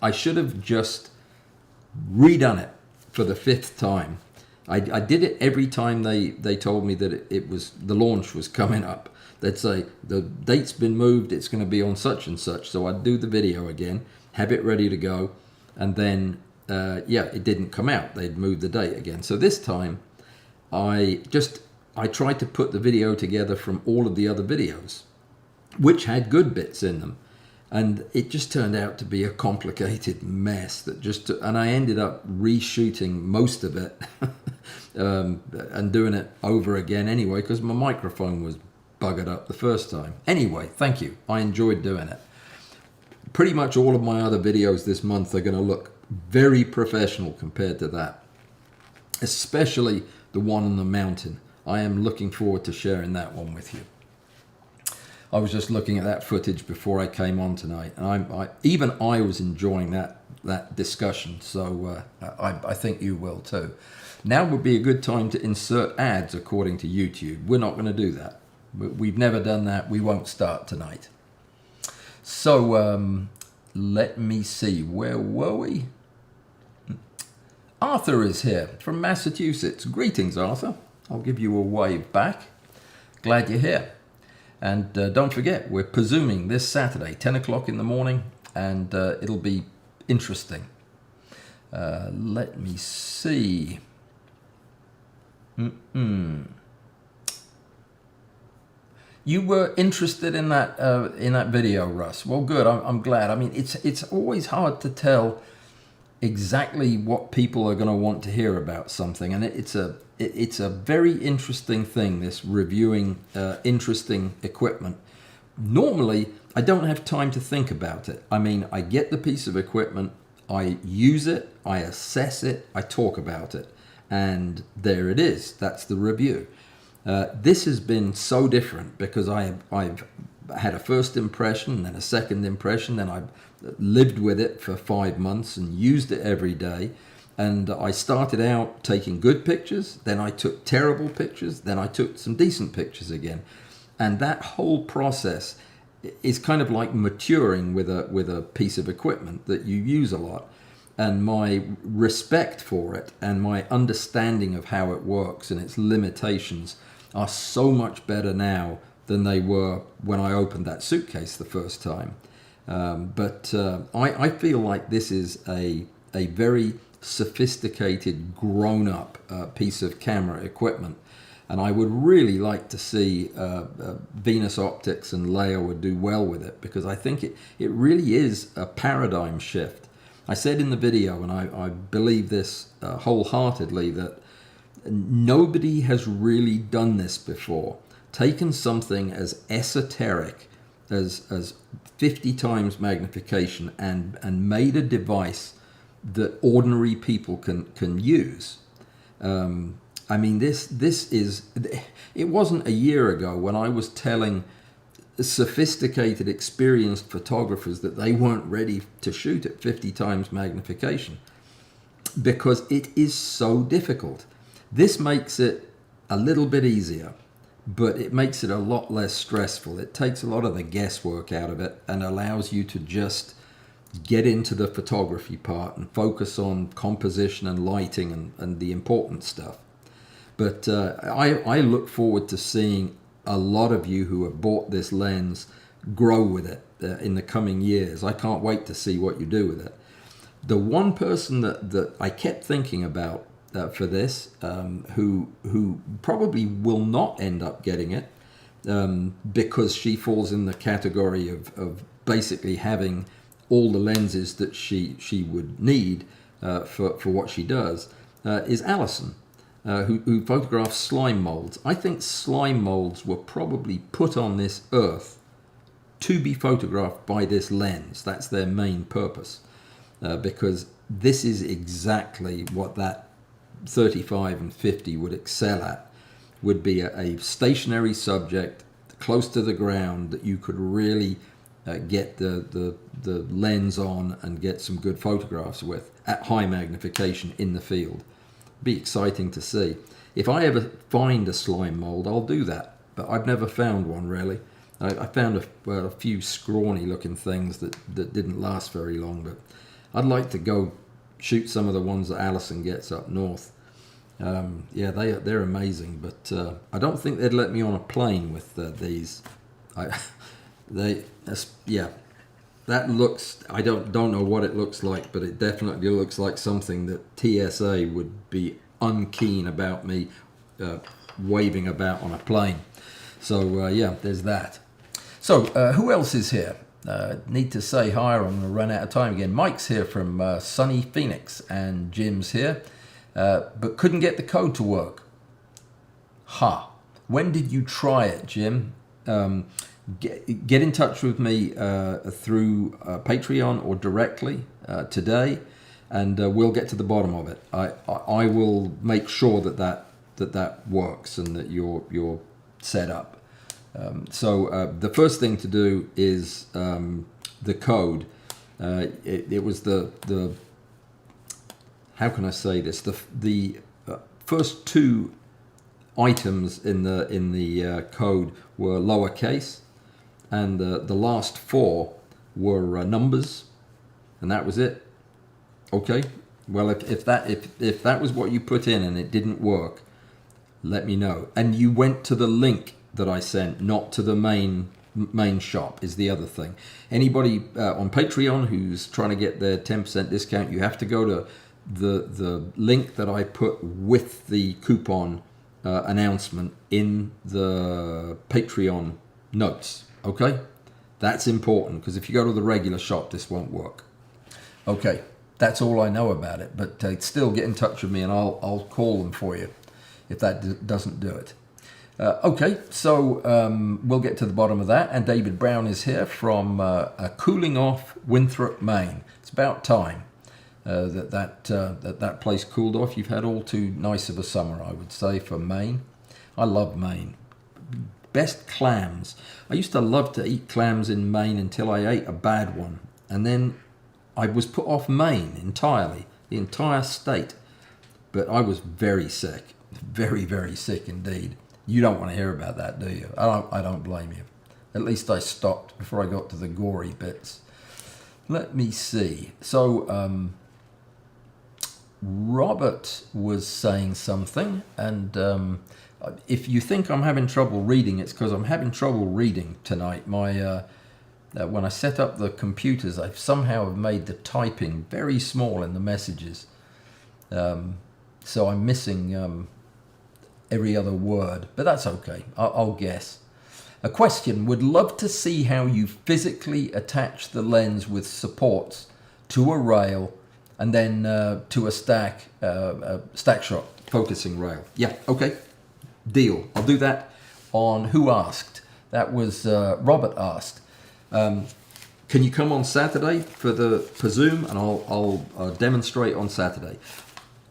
I should have just redone it for the 5th time. I did it every time they told me that the launch was coming up. They'd say the date's been moved, it's going to be on such and such. So I'd do the video again, have it ready to go, and then it didn't come out. They'd moved the date again. So this time I tried to put the video together from all of the other videos, which had good bits in them. And it just turned out to be a complicated mess and I ended up reshooting most of it and doing it over again anyway, because my microphone was buggered up the first time. Anyway, thank you. I enjoyed doing it. Pretty much all of my other videos this month are going to look very professional compared to that, especially the one on the mountain. I am looking forward to sharing that one with you. I was just looking at that footage before I came on tonight, and I was enjoying that discussion, so I think you will too. Now would be a good time to insert ads according to YouTube. We're not going to do that. We've never done that. We won't start tonight. So let me see. Where were we? Arthur is here from Massachusetts. Greetings, Arthur. I'll give you a wave back. Glad you're here. And don't forget, we're presuming this Saturday, 10 o'clock in the morning, and it'll be interesting. Let me see. You were interested in that video, Russ. Well, good. I'm glad. I mean, it's always hard to tell exactly what people are going to want to hear about something, and it's a very interesting thing, this reviewing interesting equipment. Normally, I don't have time to think about it. I mean, I get the piece of equipment, I use it, I assess it, I talk about it, and there it is. That's the review. This has been so different because I've had a first impression, then a second impression, then I've lived with it for 5 months and used it every day. And I started out taking good pictures, then I took terrible pictures, then I took some decent pictures again. And that whole process is kind of like maturing with a piece of equipment that you use a lot. And my respect for it and my understanding of how it works and its limitations are so much better now than they were when I opened that suitcase the first time. But I feel like this is a very sophisticated, grown-up piece of camera equipment. And I would really like to see Venus Optics and Laowa do well with it, because I think it really is a paradigm shift. I said in the video, and I believe this wholeheartedly, that nobody has really done this before. Taken something as esoteric as 50 times magnification and made a device that ordinary people can use. I mean, this is, it wasn't a year ago when I was telling sophisticated, experienced photographers that they weren't ready to shoot at 50 times magnification, because it is so difficult. This makes it a little bit easier, but it makes it a lot less stressful. It takes a lot of the guesswork out of it and allows you to just get into the photography part and focus on composition and lighting and the important stuff. But I look forward to seeing a lot of you who have bought this lens grow with it in the coming years. I can't wait to see what you do with it. The one person that I kept thinking about for this, who probably will not end up getting it, because she falls in the category of basically having all the lenses that she would need for what she does, is Allan, who photographs slime molds. I think slime molds were probably put on this earth to be photographed by this lens. That's their main purpose, because this is exactly what that 35 and 50 would excel at. Would be a stationary subject close to the ground that you could really get the lens on and get some good photographs with at high magnification in the field. Be exciting to see. If I ever find a slime mold, I'll do that, but I've never found one really. I found a few scrawny looking things that didn't last very long, but I'd like to go shoot some of the ones that Allan gets up north. Yeah, they're amazing, but I don't think they'd let me on a plane with these. Yeah, that looks, I don't know what it looks like, but it definitely looks like something that TSA would be unkeen about me waving about on a plane. So yeah, there's that. So who else is here? Need to say hi, or I'm going to run out of time again. Mike's here from sunny Phoenix, and Jim's here, but couldn't get the code to work. Ha! When did you try it, Jim? Get in touch with me through Patreon or directly today, and we'll get to the bottom of it. I will make sure that works and that you're set up. So the first thing to do is the code. It was the how can I say this? The first two items in the code were lowercase, and the last four were numbers, and that was it. Okay, Well, if that was what you put in and it didn't work, let me know. And you went to the link that I sent, not to the main shop, is the other thing. Anybody on Patreon who's trying to get their 10% discount, you have to go to the link that I put with the coupon announcement in the Patreon notes. Okay, that's important, because if you go to the regular shop, this won't work. Okay, that's all I know about it, but still get in touch with me and I'll call them for you if that doesn't do it. Okay, so we'll get to the bottom of that. And David Brown is here from Cooling Off, Winthrop, Maine. It's about time that place cooled off. You've had all too nice of a summer, I would say, for Maine. I love Maine. Best clams. I used to love to eat clams in Maine until I ate a bad one. And then I was put off Maine entirely, the entire state. But I was very sick, very, very sick indeed. You don't want to hear about that, do you? I don't blame you. At least I stopped before I got to the gory bits. Let me see. So Robert was saying something, and if you think I'm having trouble reading, it's because I'm having trouble reading tonight. My when I set up the computers, I somehow have made the typing very small in the messages. So I'm missing every other word, but that's okay. I'll guess. A question: would love to see how you physically attach the lens with supports to a rail and then to a stack shot focusing rail. Yeah, okay, deal. I'll do that on Who Asked. That was Robert asked. Can you come on Saturday for Zoom, and I'll demonstrate on Saturday.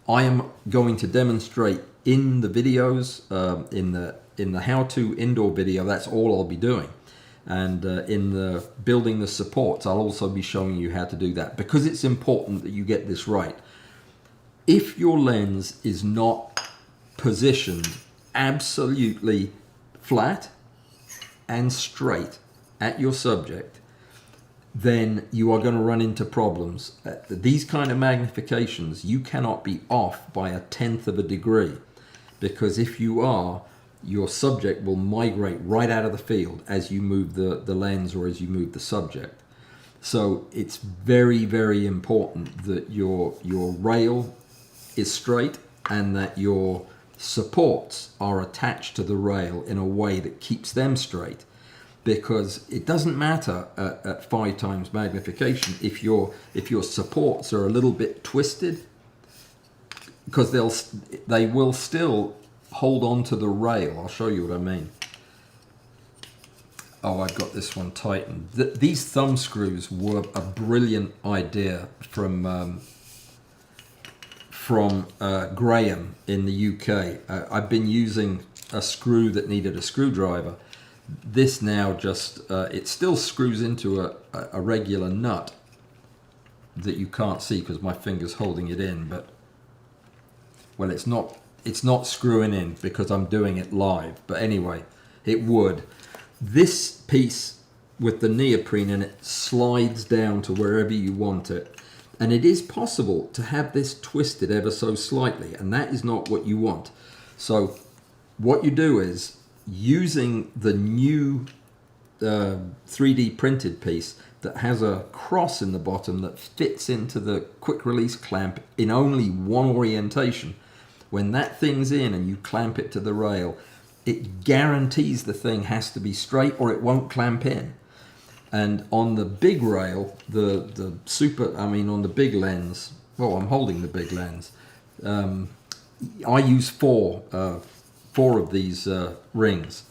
I am going to demonstrate in the videos, in the how-to indoor video. That's all I'll be doing, and in the building the supports, I'll also be showing you how to do that, because it's important that you get this right. If your lens is not positioned absolutely flat and straight at your subject, then you are going to run into problems. These kind of magnifications, you cannot be off by 1/10 of a degree, because if you are, your subject will migrate right out of the field as you move the lens or as you move the subject. So it's very, very important that your rail is straight and that your supports are attached to the rail in a way that keeps them straight. Because it doesn't matter at 5 times magnification if your supports are a little bit twisted, because they will still hold on to the rail. I'll show you what I mean. Oh, I've got this one tightened. These thumb screws were a brilliant idea from Graham in the UK. I've been using a screw that needed a screwdriver. This now just, it still screws into a regular nut that you can't see because my finger's holding it in, but, well, it's not screwing in because I'm doing it live. But anyway, it would. This piece with the neoprene in it slides down to wherever you want it. And it is possible to have this twisted ever so slightly, and that is not what you want. So what you do is, using the new 3D printed piece that has a cross in the bottom that fits into the quick release clamp in only one orientation, when that thing's in and you clamp it to the rail, it guarantees the thing has to be straight or it won't clamp in. And on the big rail, on the big lens, well, I'm holding the big lens, I use four of these rings.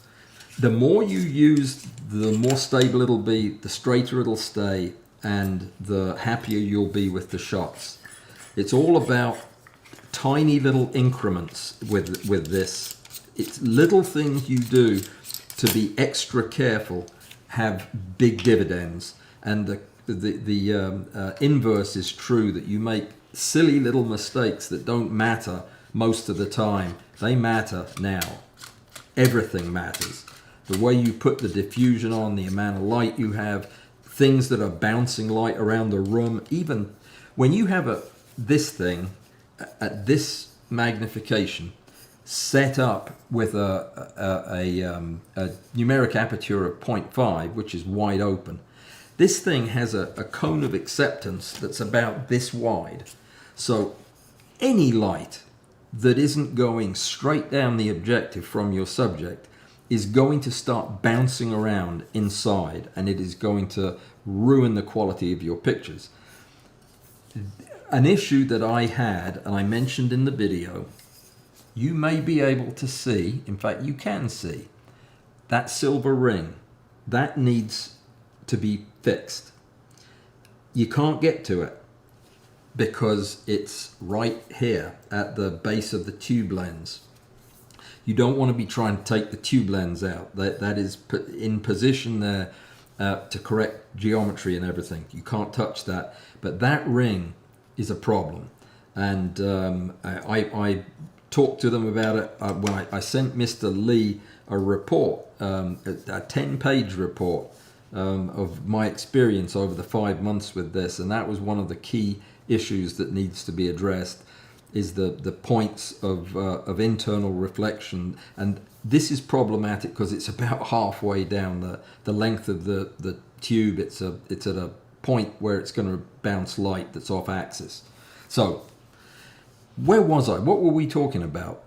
The more you use, the more stable it'll be, the straighter it'll stay, and the happier you'll be with the shots. It's all about tiny little increments with this. It's little things you do to be extra careful have big dividends, and the inverse is true, that you make silly little mistakes that don't matter most of the time. They matter now. Everything matters. The way you put the diffusion on, the amount of light you have, things that are bouncing light around the room. Even when you have this thing at this magnification, set up with a numeric aperture of 0.5, which is wide open. This thing has a cone of acceptance that's about this wide. So any light that isn't going straight down the objective from your subject is going to start bouncing around inside, and it is going to ruin the quality of your pictures. An issue that I had, and I mentioned in the video, you may be able to see, in fact you can see, that silver ring. That needs to be fixed. You can't get to it because it's right here at the base of the tube lens. You don't want to be trying to take the tube lens out. That is in position there to correct geometry and everything. You can't touch that. But that ring is a problem. And I talked to them about it when I sent Mr. Lee a report, a 10-page report of my experience over the 5 months with this. And that was one of the key issues that needs to be addressed, is the points of internal reflection. And this is problematic because it's about halfway down the length of the tube. It's at a point where it's going to bounce light that's off axis. So where was I? What were we talking about?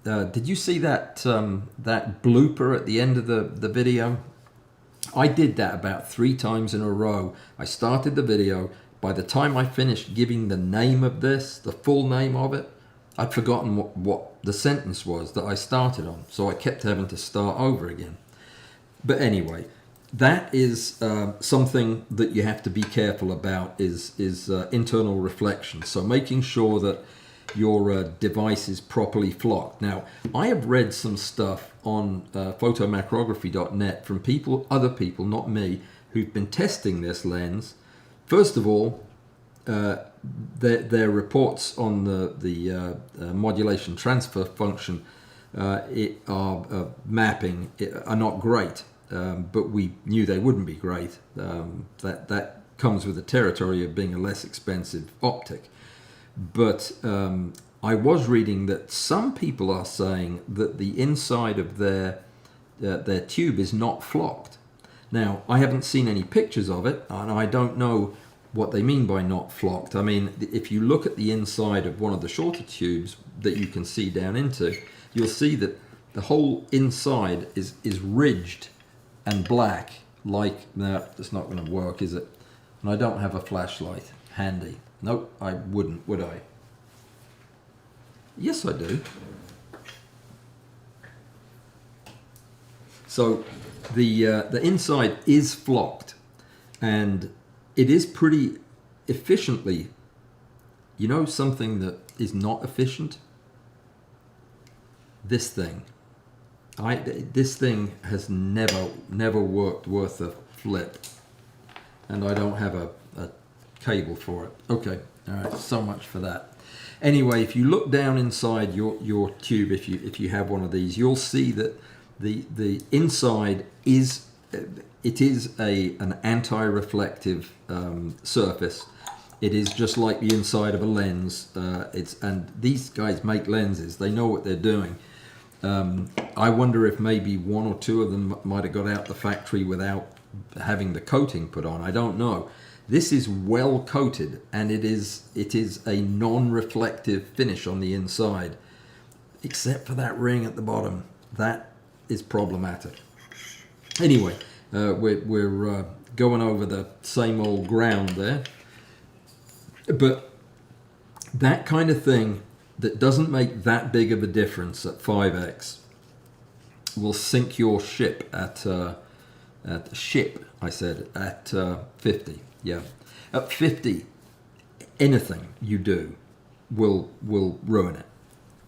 Did you see that that blooper at the end of the video? I did that about 3 times in a row. I started the video. By the time I finished giving the name of this, the full name of it, I'd forgotten what the sentence was that I started on. So I kept having to start over again. But anyway, that is something that you have to be careful about, is internal reflection. So making sure that your device is properly flocked. Now, I have read some stuff on photomacrography.net from other people, not me, who've been testing this lens. First of all, their reports on the modulation transfer function mapping are not great, but we knew they wouldn't be great. That comes with the territory of being a less expensive optic. But I was reading that some people are saying that the inside of their tube is not flocked. Now, I haven't seen any pictures of it, and I don't know what they mean by not flocked. I mean, if you look at the inside of one of the shorter tubes that you can see down into, you'll see that the whole inside is ridged and black, like, no, it's not going to work, is it? And I don't have a flashlight handy. Nope, I wouldn't, would I? Yes, I do. So the inside is flocked, and it is pretty efficiently. You know something that is not efficient? This thing. This thing has never worked worth a flip, and I don't have a cable for it. Okay, all right, so much for that. Anyway, if you look down inside your tube, if you have one of these, you'll see that the inside is an anti-reflective surface. It is just like the inside of a lens. And these guys make lenses. They know what they're doing. I wonder if maybe 1 or 2 of them might have got out the factory without having the coating put on. I don't know. This is well coated, and it is a non-reflective finish on the inside, except for that ring at the bottom. That is problematic. Anyway, we're going over the same old ground there, but that kind of thing that doesn't make that big of a difference at 5x will sink your ship at 50. Yeah, at 50, anything you do will ruin it.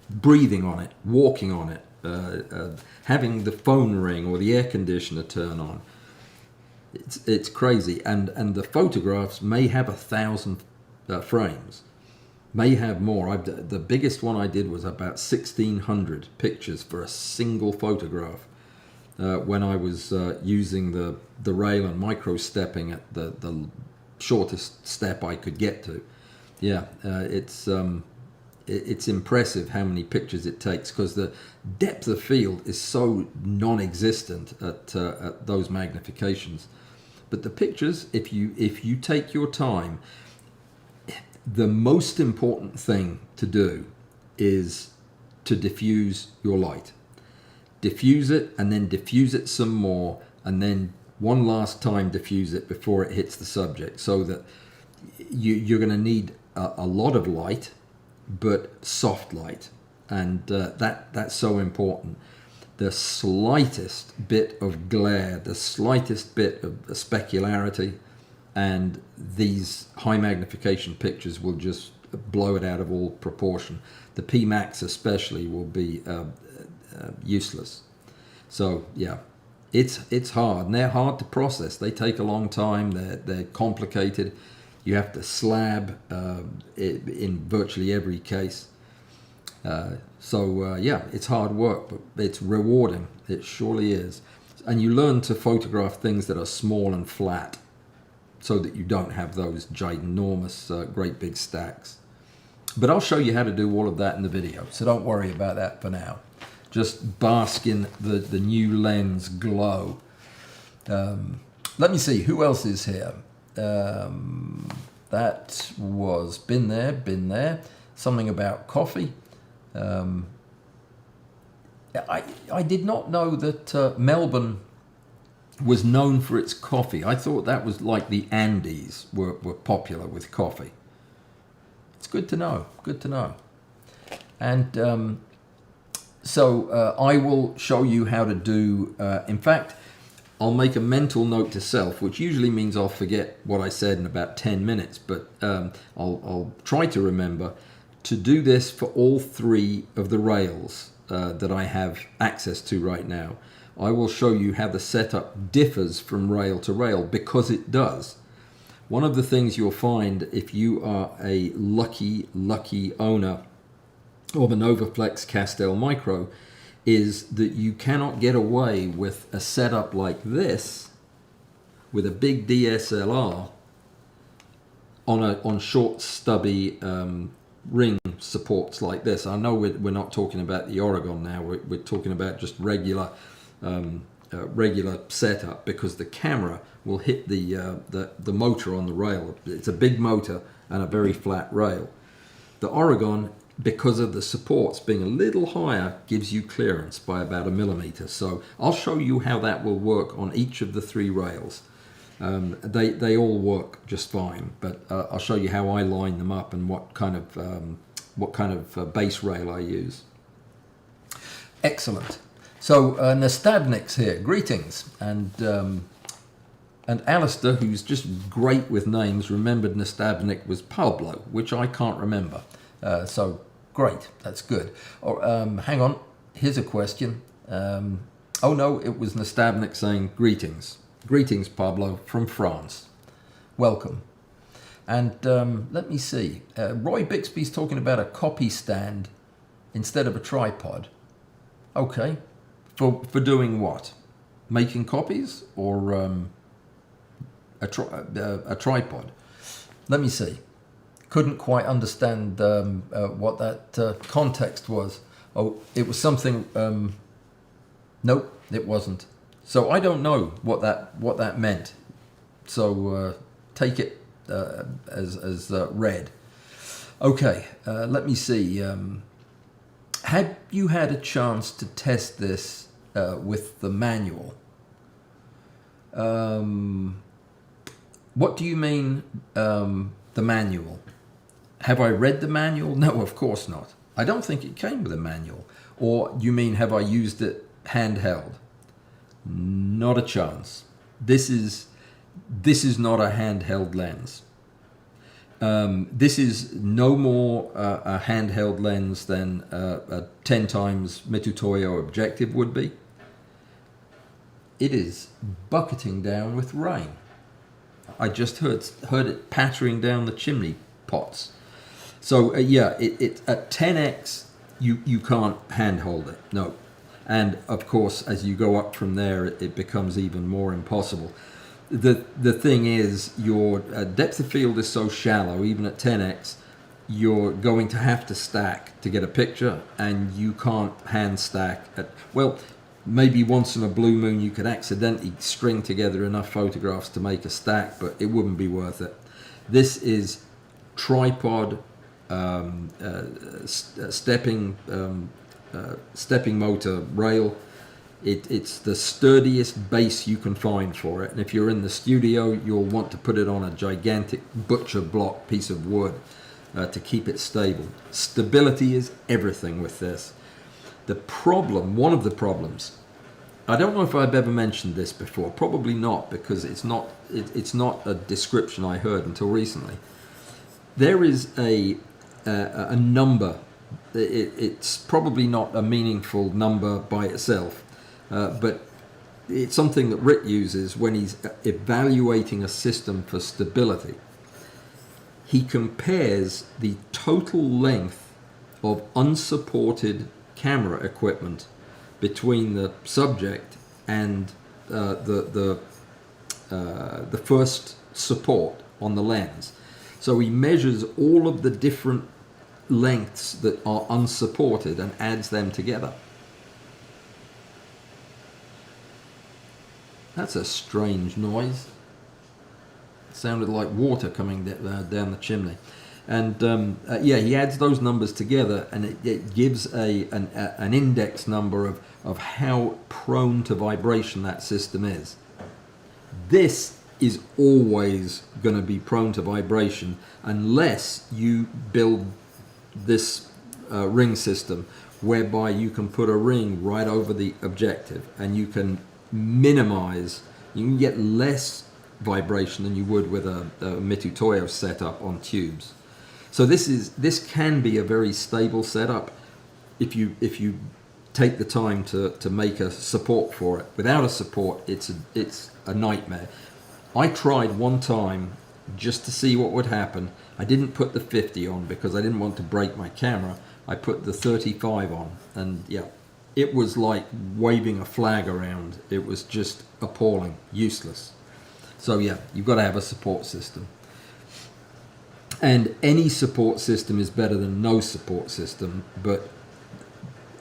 Breathing on it, walking on it, having the phone ring or the air conditioner turn on. It's crazy, and the photographs may have 1,000 frames, may have more. The biggest one I did was about 1,600 pictures for a single photograph when I was using the rail and micro stepping at the shortest step I could get to. yeah, it's impressive how many pictures it takes, because the depth of field is so non-existent at those magnifications. But the pictures, if you take your time, the most important thing to do is to diffuse your light. Diffuse it, and then diffuse it some more, and then one last time diffuse it before it hits the subject, so that you're going to need a lot of light, but soft light, and that's so important. The slightest bit of glare, the slightest bit of specularity, and these high magnification pictures will just blow it out of all proportion. The P-Max especially will be useless. So yeah, it's hard, and they're hard to process. They take a long time. They're complicated. You have to slab in virtually every case. Yeah, it's hard work, but it's rewarding. It surely is. And you learn to photograph things that are small and flat, so that you don't have those ginormous, great big stacks. But I'll show you how to do all of that in the video, so don't worry about that for now. Just bask in the new lens glow. Let me see, who else is here? That was been there. Something about coffee. I did not know that Melbourne was known for its coffee. I thought that was like the Andes were popular with coffee. It's good to know. Good to know. And so I will show you how to do. In fact, I'll make a mental note to self, which usually means I'll forget what I said in about 10 minutes, but I'll try to remember to do this for all three of the rails that I have access to right now. I will show you how the setup differs from rail to rail, because it does. One of the things you'll find if you are a lucky owner of an Overflex Castell Micro is that you cannot get away with a setup like this with a big DSLR on short stubby ring supports like this. I know we're not talking about the Aurogon now. We're talking about just regular setup, because the camera will hit the motor on the rail. It's a big motor and a very flat rail. The Aurogon, because of the supports being a little higher, gives you clearance by about 1 millimeter. So I'll show you how that will work on each of the three rails. They all work just fine, but I'll show you how I line them up and what kind of base rail I use. Excellent. So Nastavnik's here. Greetings. And Alistair, who's just great with names, remembered Nastavnik was Pablo, which I can't remember. So great, that's good. Or hang on, here's a question. Oh no, it was Nastavnik saying greetings. Greetings, Pablo, from France. Welcome. And let me see. Roy Bixby's talking about a copy stand instead of a tripod. Okay. For doing what? Making copies, or a tripod? Let me see. Couldn't quite understand what that context was. Oh, it was something. Nope, it wasn't. So I don't know what that meant. So take it as read. Okay, let me see. Had you had a chance to test this with the manual? What do you mean, the manual? Have I read the manual? No, of course not. I don't think it came with a manual. Or you mean, have I used it handheld? Not a chance. This is not a handheld lens. This is no more a handheld lens than a 10 times Mitutoyo objective would be. It is bucketing down with rain. I just heard it pattering down the chimney pots. So yeah, it at 10x you can't handhold it. No. And of course, as you go up from there, it becomes even more impossible. The thing is, your depth of field is so shallow, even at 10x, you're going to have to stack to get a picture, and you can't hand stack well, maybe once in a blue moon you could accidentally string together enough photographs to make a stack, but it wouldn't be worth it. This is tripod, stepping motor rail. It's the sturdiest base you can find for it, and if you're in the studio, you'll want to put it on a gigantic butcher block piece of wood to keep it stable. Stability is everything with this. One of the problems, I don't know if I've ever mentioned this before, probably not, because it's not a description I heard until recently. There is a number. It's probably not a meaningful number by itself, but it's something that Rick uses when he's evaluating a system for stability. He compares the total length of unsupported camera equipment between the subject and the first support on the lens. So he measures all of the different lengths that are unsupported and adds them together. That's a strange noise. It sounded like water coming down the chimney. And yeah, he adds those numbers together, and it gives an index number of how prone to vibration that system is. This is always going to be prone to vibration unless you build this ring system whereby you can put a ring right over the objective, and you can minimize, you can get less vibration than you would with a Mitutoyo setup on tubes. So this can be a very stable setup if you take the time to make a support for it. Without a support, it's a nightmare. I tried one time just to see what would happen. I didn't put the 50 on because I didn't want to break my camera. I put the 35 on, and yeah, it was like waving a flag around. It was just appalling, useless. So yeah, you've got to have a support system. And any support system is better than no support system, but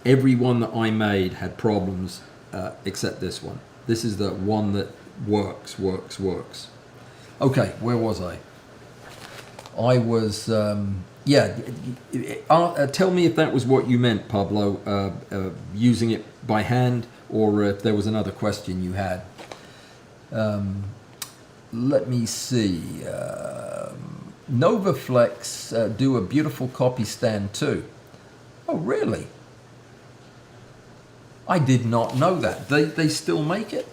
every one that I made had problems except this one. This is the one that works. Okay, where was I? I was, yeah, tell me if that was what you meant, Pablo, using it by hand, or if there was another question you had. Let me see. Novaflex do a beautiful copy stand too. Oh, really? I did not know that. They still make it?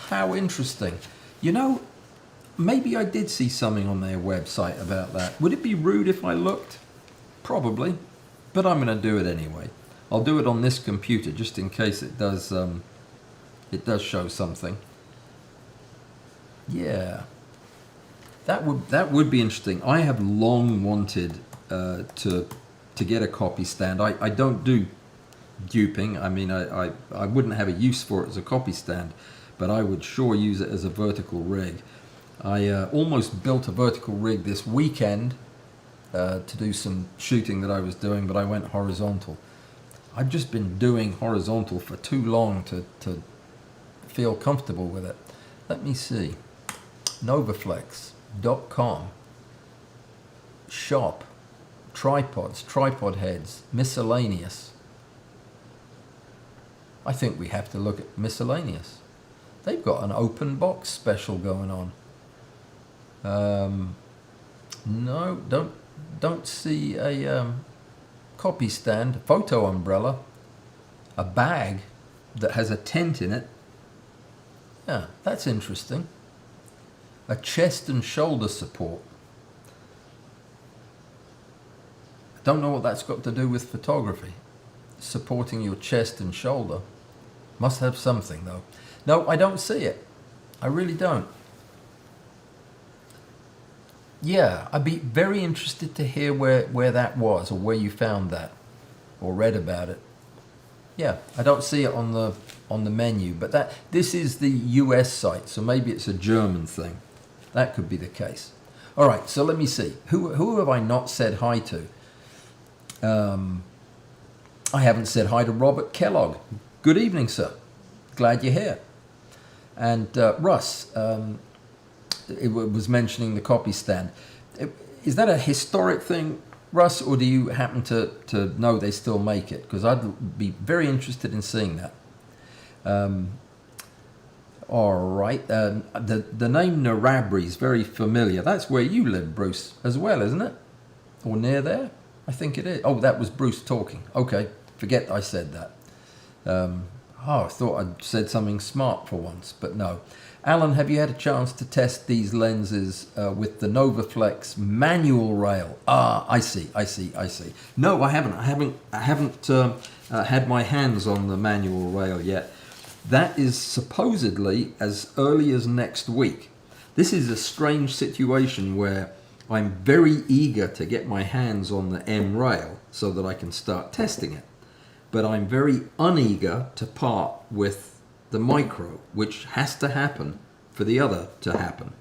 How interesting. You know, maybe I did see something on their website about that. Would it be rude if I looked? Probably, but I'm going to do it anyway. I'll do it on this computer just in case it does show something. Yeah. That would be interesting. I have long wanted to get a copy stand. I don't do duping. I mean, I wouldn't have a use for it as a copy stand, but I would sure use it as a vertical rig. I almost built a vertical rig this weekend to do some shooting that I was doing, but I went horizontal. I've just been doing horizontal for too long to feel comfortable with it. Let me see. Novaflex.com. Shop. Tripods, tripod heads, miscellaneous. I think we have to look at miscellaneous. They've got an open box special going on. No, don't see a copy stand, photo umbrella, a bag that has a tent in it. Yeah, that's interesting. A chest and shoulder support. Don't know what that's got to do with photography. Supporting your chest and shoulder. Must have something though. No, I don't see it. I really don't. Yeah, I'd be very interested to hear where that was, or where you found that, or read about it. Yeah, I don't see it on the menu, but this is the US site, so maybe it's a German thing. That could be the case. All right, so let me see. Who have I not said hi to? I haven't said hi to Robert Kellogg. Good evening, sir. Glad you're here. And Russ, it was mentioning the copy stand. Is that a historic thing, Russ, or do you happen to know they still make it? Because I'd be very interested in seeing that. All right. The name Narrabri is very familiar. That's where you live, Bruce, as well, isn't it? Or near there? I think it is. Oh, that was Bruce talking. Okay, forget I said that. I thought I'd said something smart for once, but no. Allan, have you had a chance to test these lenses with the NovaFlex manual rail? Ah, I see. No, I haven't. I haven't had my hands on the manual rail yet. That is supposedly as early as next week. This is a strange situation where I'm very eager to get my hands on the M rail so that I can start testing it. But I'm very uneager to part with the micro, which has to happen for the other to happen.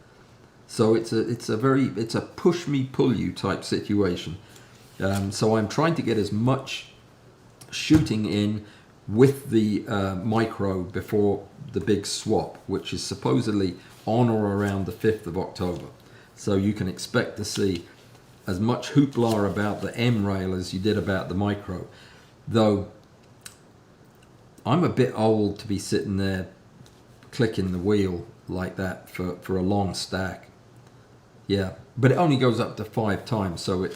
So it's a push me pull you type situation. So I'm trying to get as much shooting in with the micro before the big swap, which is supposedly on or around the 5th of October. So you can expect to see as much hoopla about the M rail as you did about the micro. Though I'm a bit old to be sitting there clicking the wheel like that for a long stack. Yeah, but it only goes up to 5 times, so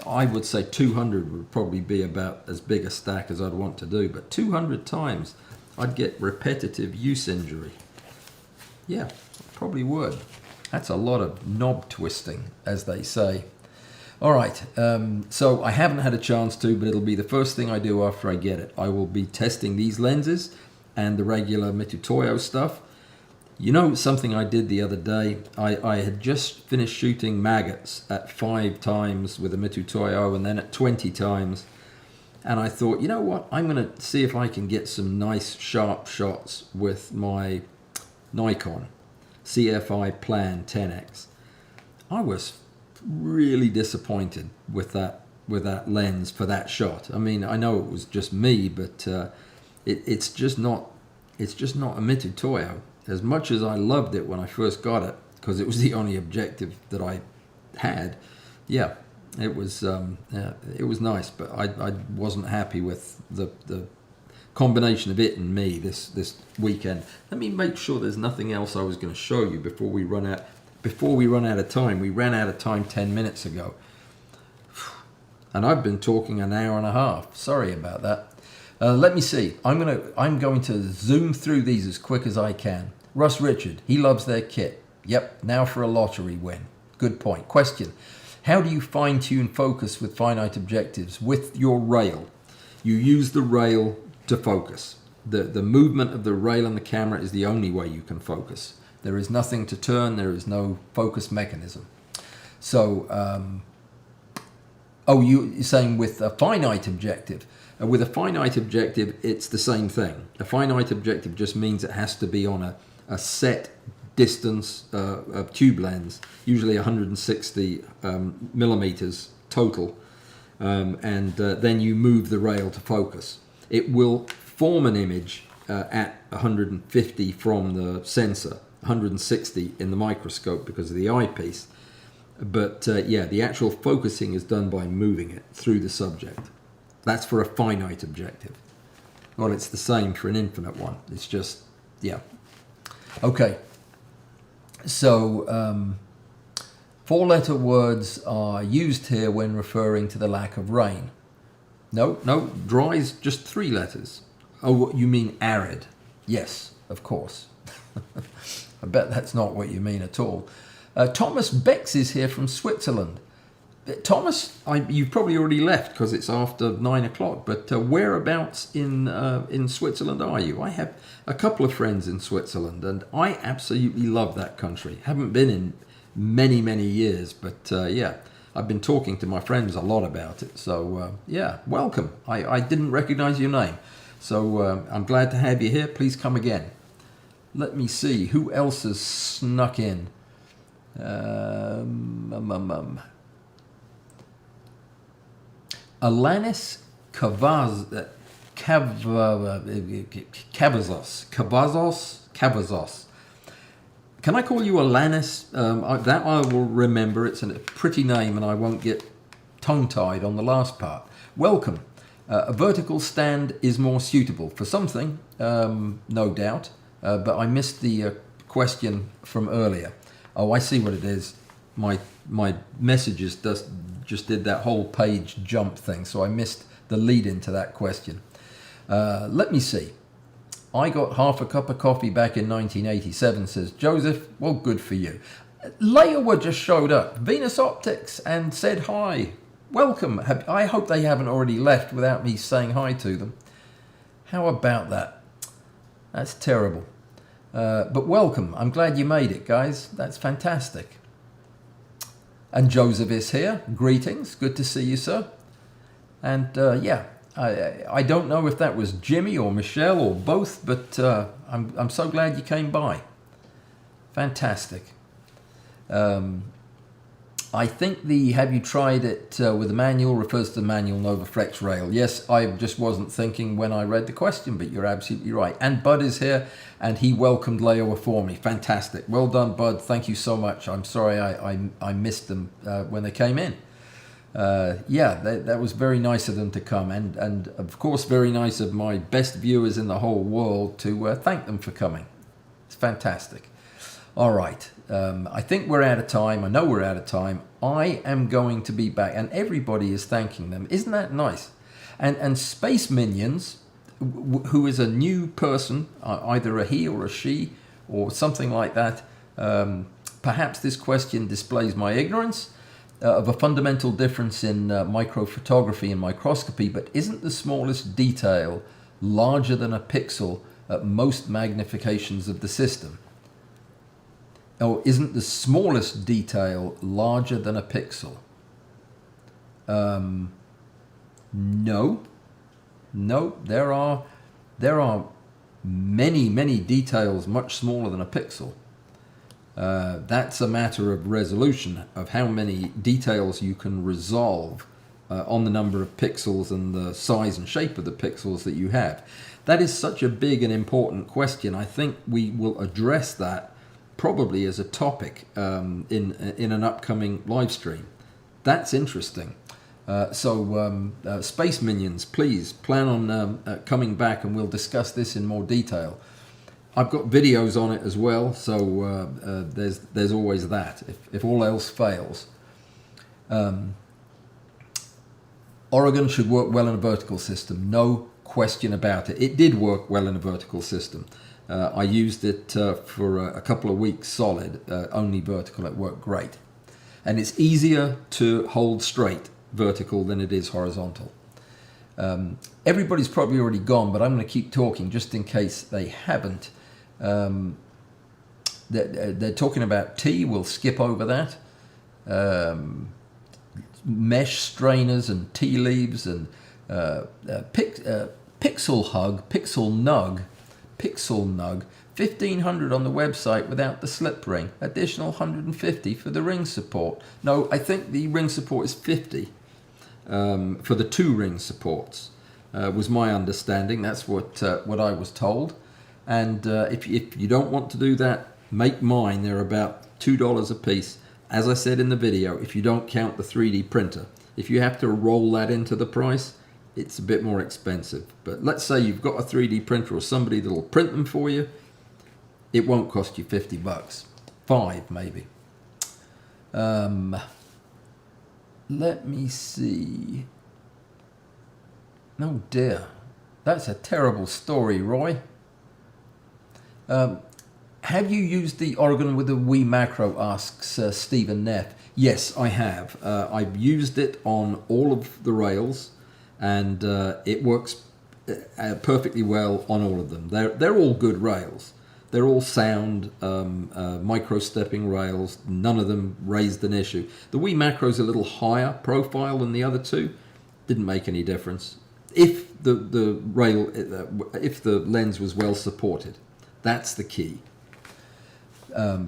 I would say 200 would probably be about as big a stack as I'd want to do, but 200 times I'd get repetitive use injury. Yeah, probably would. That's a lot of knob twisting, as they say. All right, so I haven't had a chance to, but it'll be the first thing I do after I get it. I will be testing these lenses and the regular Mitutoyo stuff. You know something I did the other day? I had just finished shooting maggots at 5 times with a Mitutoyo and then at 20 times. And I thought, you know what? I'm going to see if I can get some nice sharp shots with my Nikon CFI Plan 10X. I was really disappointed with that lens for that shot. I mean, I know it was just me, but it's just not a Mitutoyo. As much as I loved it when I first got it, because it was the only objective that I had, yeah, it was nice, but I wasn't happy with the combination of it and me this weekend. Let me make sure there's nothing else I was going to show you before we run out of time. We ran out of time 10 minutes ago, and I've been talking an hour and a half. Sorry about that. Let me see. I'm going to zoom through these as quick as I can. Russ Richard, he loves their kit. Yep, now for a lottery win. Good point. Question: how do you fine-tune focus with finite objectives with your rail? You use the rail to focus. The movement of the rail and the camera is the only way you can focus. There is nothing to turn. There is no focus mechanism. So, you're saying with a finite objective. With a finite objective, it's the same thing. A finite objective just means it has to be on a set distance of tube lens, usually 160 millimeters total, and then you move the rail to focus. It will form an image at 150 from the sensor, 160 in the microscope because of the eyepiece. But the actual focusing is done by moving it through the subject. That's for a finite objective. Well, it's the same for an infinite one. It's just, yeah. Okay. So, 4-letter words are used here when referring to the lack of rain. No, dry is just 3 letters. Oh, you mean arid? Yes, of course. I bet that's not what you mean at all. Thomas Bex is here from Switzerland. Thomas, you've probably already left because it's after 9 o'clock, but whereabouts in Switzerland are you? I have a couple of friends in Switzerland, and I absolutely love that country. Haven't been in many, many years, but I've been talking to my friends a lot about it. So, welcome. I didn't recognize your name, so I'm glad to have you here. Please come again. Let me see. Who else has snuck in? Alanis Cavazos. Can I call you Alanis? That I will remember. It's a pretty name and I won't get tongue-tied on the last part. Welcome. A vertical stand is more suitable for something, no doubt, but I missed the question from earlier. Oh, I see what it is. My messages just did that whole page jump thing, so I missed the lead into that question. Let me see. I got half a cup of coffee back in 1987, says Joseph. Well, good for you. Laowa just showed up, Venus Optics, and said hi. Welcome. I hope they haven't already left without me saying hi to them. How about that? That's terrible. But welcome. I'm glad you made it, guys. That's fantastic. And Joseph is here. Greetings. Good to see you, sir. And yeah, I don't know if that was Jimmy or Michelle or both, but I'm so glad you came by. Fantastic. I think the have you tried it with the manual refers to the manual Nova Flex rail. Yes, I just wasn't thinking when I read the question, but you're absolutely right. And Bud is here, and he welcomed Laowa for me. Fantastic. Well done, Bud. Thank you so much. I'm sorry I missed them when they came in. Yeah, that was very nice of them to come, and of course very nice of my best viewers in the whole world to thank them for coming. It's fantastic. All right, I think we're out of time. I know we're out of time. I am going to be back, and everybody is thanking them. Isn't that nice? And Space Minions, who is a new person, either a he or a she or something like that. Perhaps this question displays my ignorance of a fundamental difference in microphotography and microscopy, but isn't the smallest detail larger than a pixel at most magnifications of the system? Or isn't the smallest detail larger than a pixel? No. There are many details much smaller than a pixel. That's a matter of resolution, of how many details you can resolve on the number of pixels and the size and shape of the pixels that you have. That is such a big and important question. I think we will address that probably as a topic in an upcoming live stream. That's interesting. So Space Minions, please plan on coming back and we'll discuss this in more detail. I've got videos on it as well, so there's always that, if all else fails. Aurogon should work well in a vertical system, no question about it. It did work well in a vertical system. I used it for a couple of weeks solid, only vertical. It worked great. And it's easier to hold straight vertical than it is horizontal. Everybody's probably already gone, but I'm going to keep talking just in case they haven't. They're talking about tea. We'll skip over that. Mesh strainers and tea leaves and Pixel Hug, Pixel Nug, 1,500 on the website without the slip ring. Additional 150 for the ring support. No, I think the ring support is 50 for the 2 ring supports. Was my understanding. That's what I was told. And if you don't want to do that, make mine. They're about $2 a piece. As I said in the video, if you don't count the 3D printer, if you have to roll that into the price, it's a bit more expensive. But let's say you've got a 3D printer or somebody that'll print them for you, it won't cost you 50 bucks. 5 maybe. Let me see. Oh dear. That's a terrible story, Roy. Have you used the Aurogon with a Wii macro, asks Stephen Neff. Yes, I have. I've used it on all of the rails, and it works perfectly well on all of them. They're all good rails. They're all sound micro-stepping rails. None of them raised an issue. The Wii macro's a little higher profile than the other two. Didn't make any difference. If the lens was well supported. That's the key.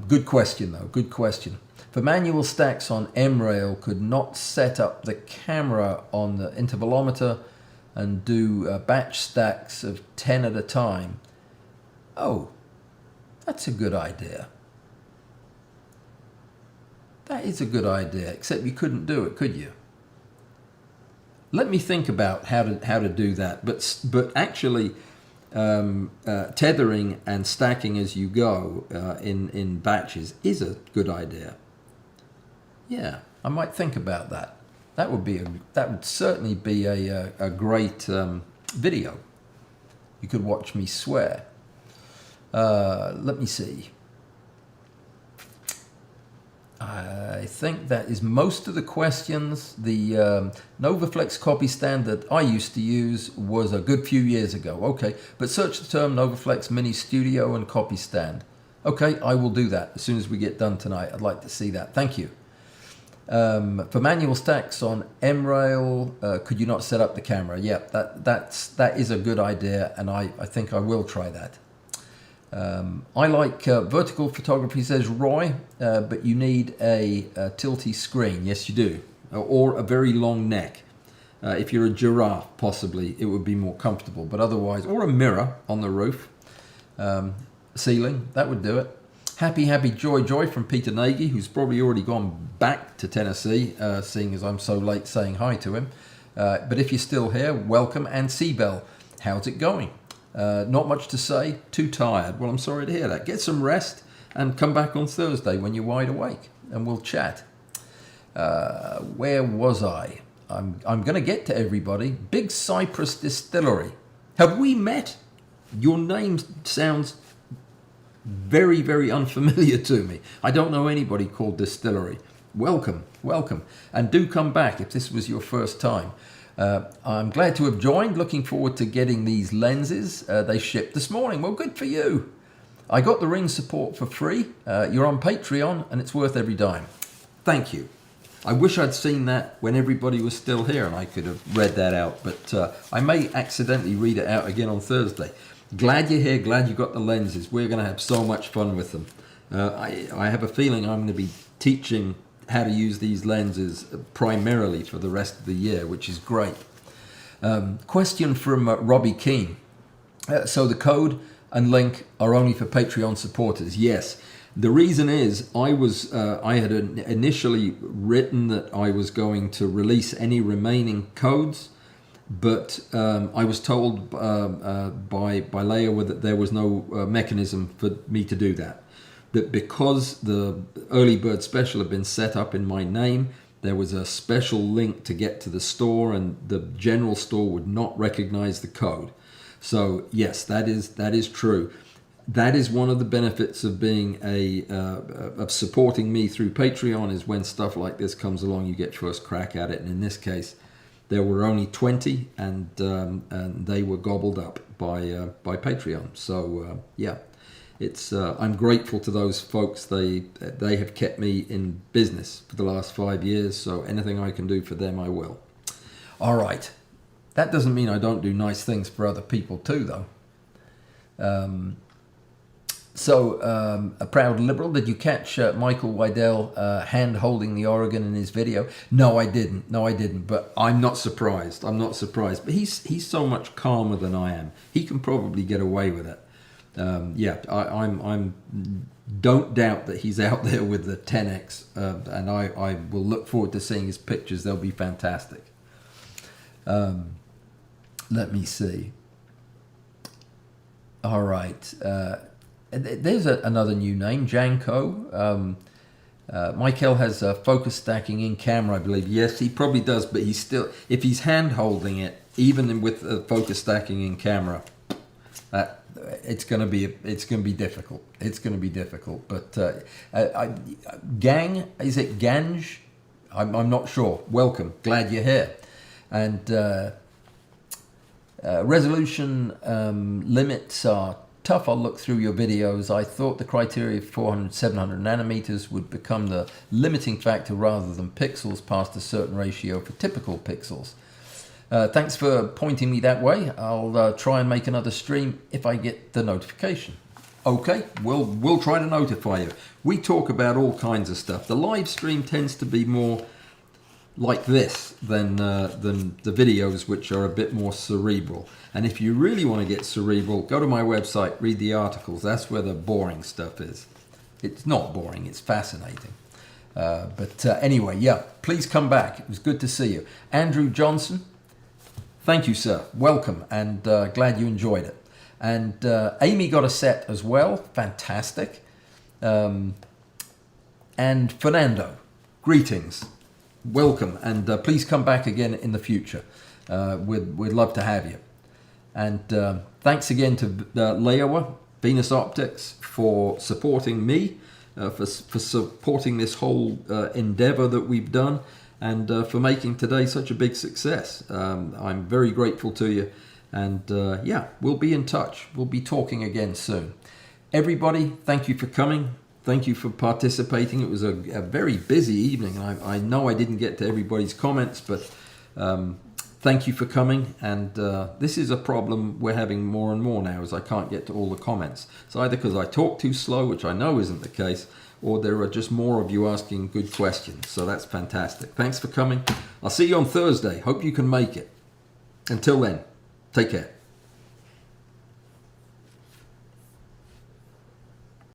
Good question, though. Good question. For manual stacks on M-Rail, could not set up the camera on the intervalometer and do batch stacks of 10 at a time. Oh, that's a good idea. That is a good idea, except you couldn't do it, could you? Let me think about how to do that. But actually, tethering and stacking as you go in batches is a good idea. Yeah, I might think about that. That would certainly be a great video. You could watch me swear. Let me see. I think that is most of the questions. The NovaFlex copy stand that I used to use was a good few years ago. Okay, but search the term NovaFlex Mini Studio and copy stand. Okay, I will do that as soon as we get done tonight. I'd like to see that. Thank you. For manual stacks on M-Rail, could you not set up the camera? Yeah, that is a good idea, and I think I will try that. I like vertical photography, says Roy, but you need a tilty screen. Yes, you do. Or a very long neck. If you're a giraffe, possibly, it would be more comfortable. But otherwise, or a mirror on the roof, ceiling, that would do it. Happy Joy from Peter Nagy, who's probably already gone back to Tennessee, seeing as I'm so late saying hi to him. But if you're still here, welcome. And Seabell, how's it going? Not much to say, too tired. Well, I'm sorry to hear that. Get some rest and come back on Thursday when you're wide awake and we'll chat. Where was I? I'm going to get to everybody. Big Cypress Distillery. Have we met? Your name sounds very, very unfamiliar to me. I don't know anybody called Distillery. Welcome. And do come back if this was your first time. I'm glad to have joined. Looking forward to getting these lenses. They shipped this morning. Well, good for you. I got the ring support for free. You're on Patreon and it's worth every dime. Thank you. I wish I'd seen that when everybody was still here and I could have read that out, but I may accidentally read it out again on Thursday. Glad you're here. Glad you got the lenses. We're going to have so much fun with them. I have a feeling I'm going to be teaching how to use these lenses primarily for the rest of the year, which is great. Question from Robbie Keane. So the code and link are only for Patreon supporters. Yes. The reason is I had initially written that I was going to release any remaining codes, but I was told by Laowa that there was no mechanism for me to do that. That because the early bird special had been set up in my name, there was a special link to get to the store, and the general store would not recognize the code. So yes, that is true. That is one of the benefits of being of supporting me through Patreon, is when stuff like this comes along, you get first crack at it. And in this case, there were only 20, and they were gobbled up by Patreon. So yeah. It's I'm grateful to those folks. They have kept me in business for the last 5 years, so anything I can do for them, I will. All right. That doesn't mean I don't do nice things for other people too, though. A proud liberal. Did you catch Michael Waddell hand holding the Aurogon in his video? No, I didn't. But I'm not surprised. But he's so much calmer than I am. He can probably get away with it. I'm don't doubt that he's out there with the 10X, and I will look forward to seeing his pictures. They'll be fantastic. Let me see. All right. There's another new name, Janko. Michael has focus stacking in camera, I believe. Yes, he probably does, but he's still, if he's hand holding it, even with focus stacking in camera, it's going to be difficult. It's going to be difficult. But Gang, is it Ganj? I'm not sure. Welcome. Glad you're here. And resolution limits are tough. I'll look through your videos. I thought the criteria of 400, 700 nanometers would become the limiting factor rather than pixels past a certain ratio for typical pixels. Thanks for pointing me that way. I'll try and make another stream if I get the notification. Okay, we'll try to notify you. We talk about all kinds of stuff. The live stream tends to be more like this than the videos, which are a bit more cerebral. And if you really want to get cerebral, go to my website, read the articles. That's where the boring stuff is. It's not boring, it's fascinating. But anyway, yeah, please come back. It was good to see you. Andrew Johnson, thank you, sir. Welcome, and glad you enjoyed it. And Amy got a set as well. Fantastic. And Fernando, greetings. Welcome, and please come back again in the future. We'd love to have you. And thanks again to Laowa, Venus Optics, for supporting me, for supporting this whole endeavor that we've done, and for making today such a big success. I'm very grateful to you. And yeah, we'll be in touch. We'll be talking again soon. Everybody, thank you for coming. Thank you for participating. It was a very busy evening. I know I didn't get to everybody's comments, but thank you for coming. And this is a problem we're having more and more now, as I can't get to all the comments. It's either because I talk too slow, which I know isn't the case, or there are just more of you asking good questions. So that's fantastic. Thanks for coming. I'll see you on Thursday. Hope you can make it. Until then, take care.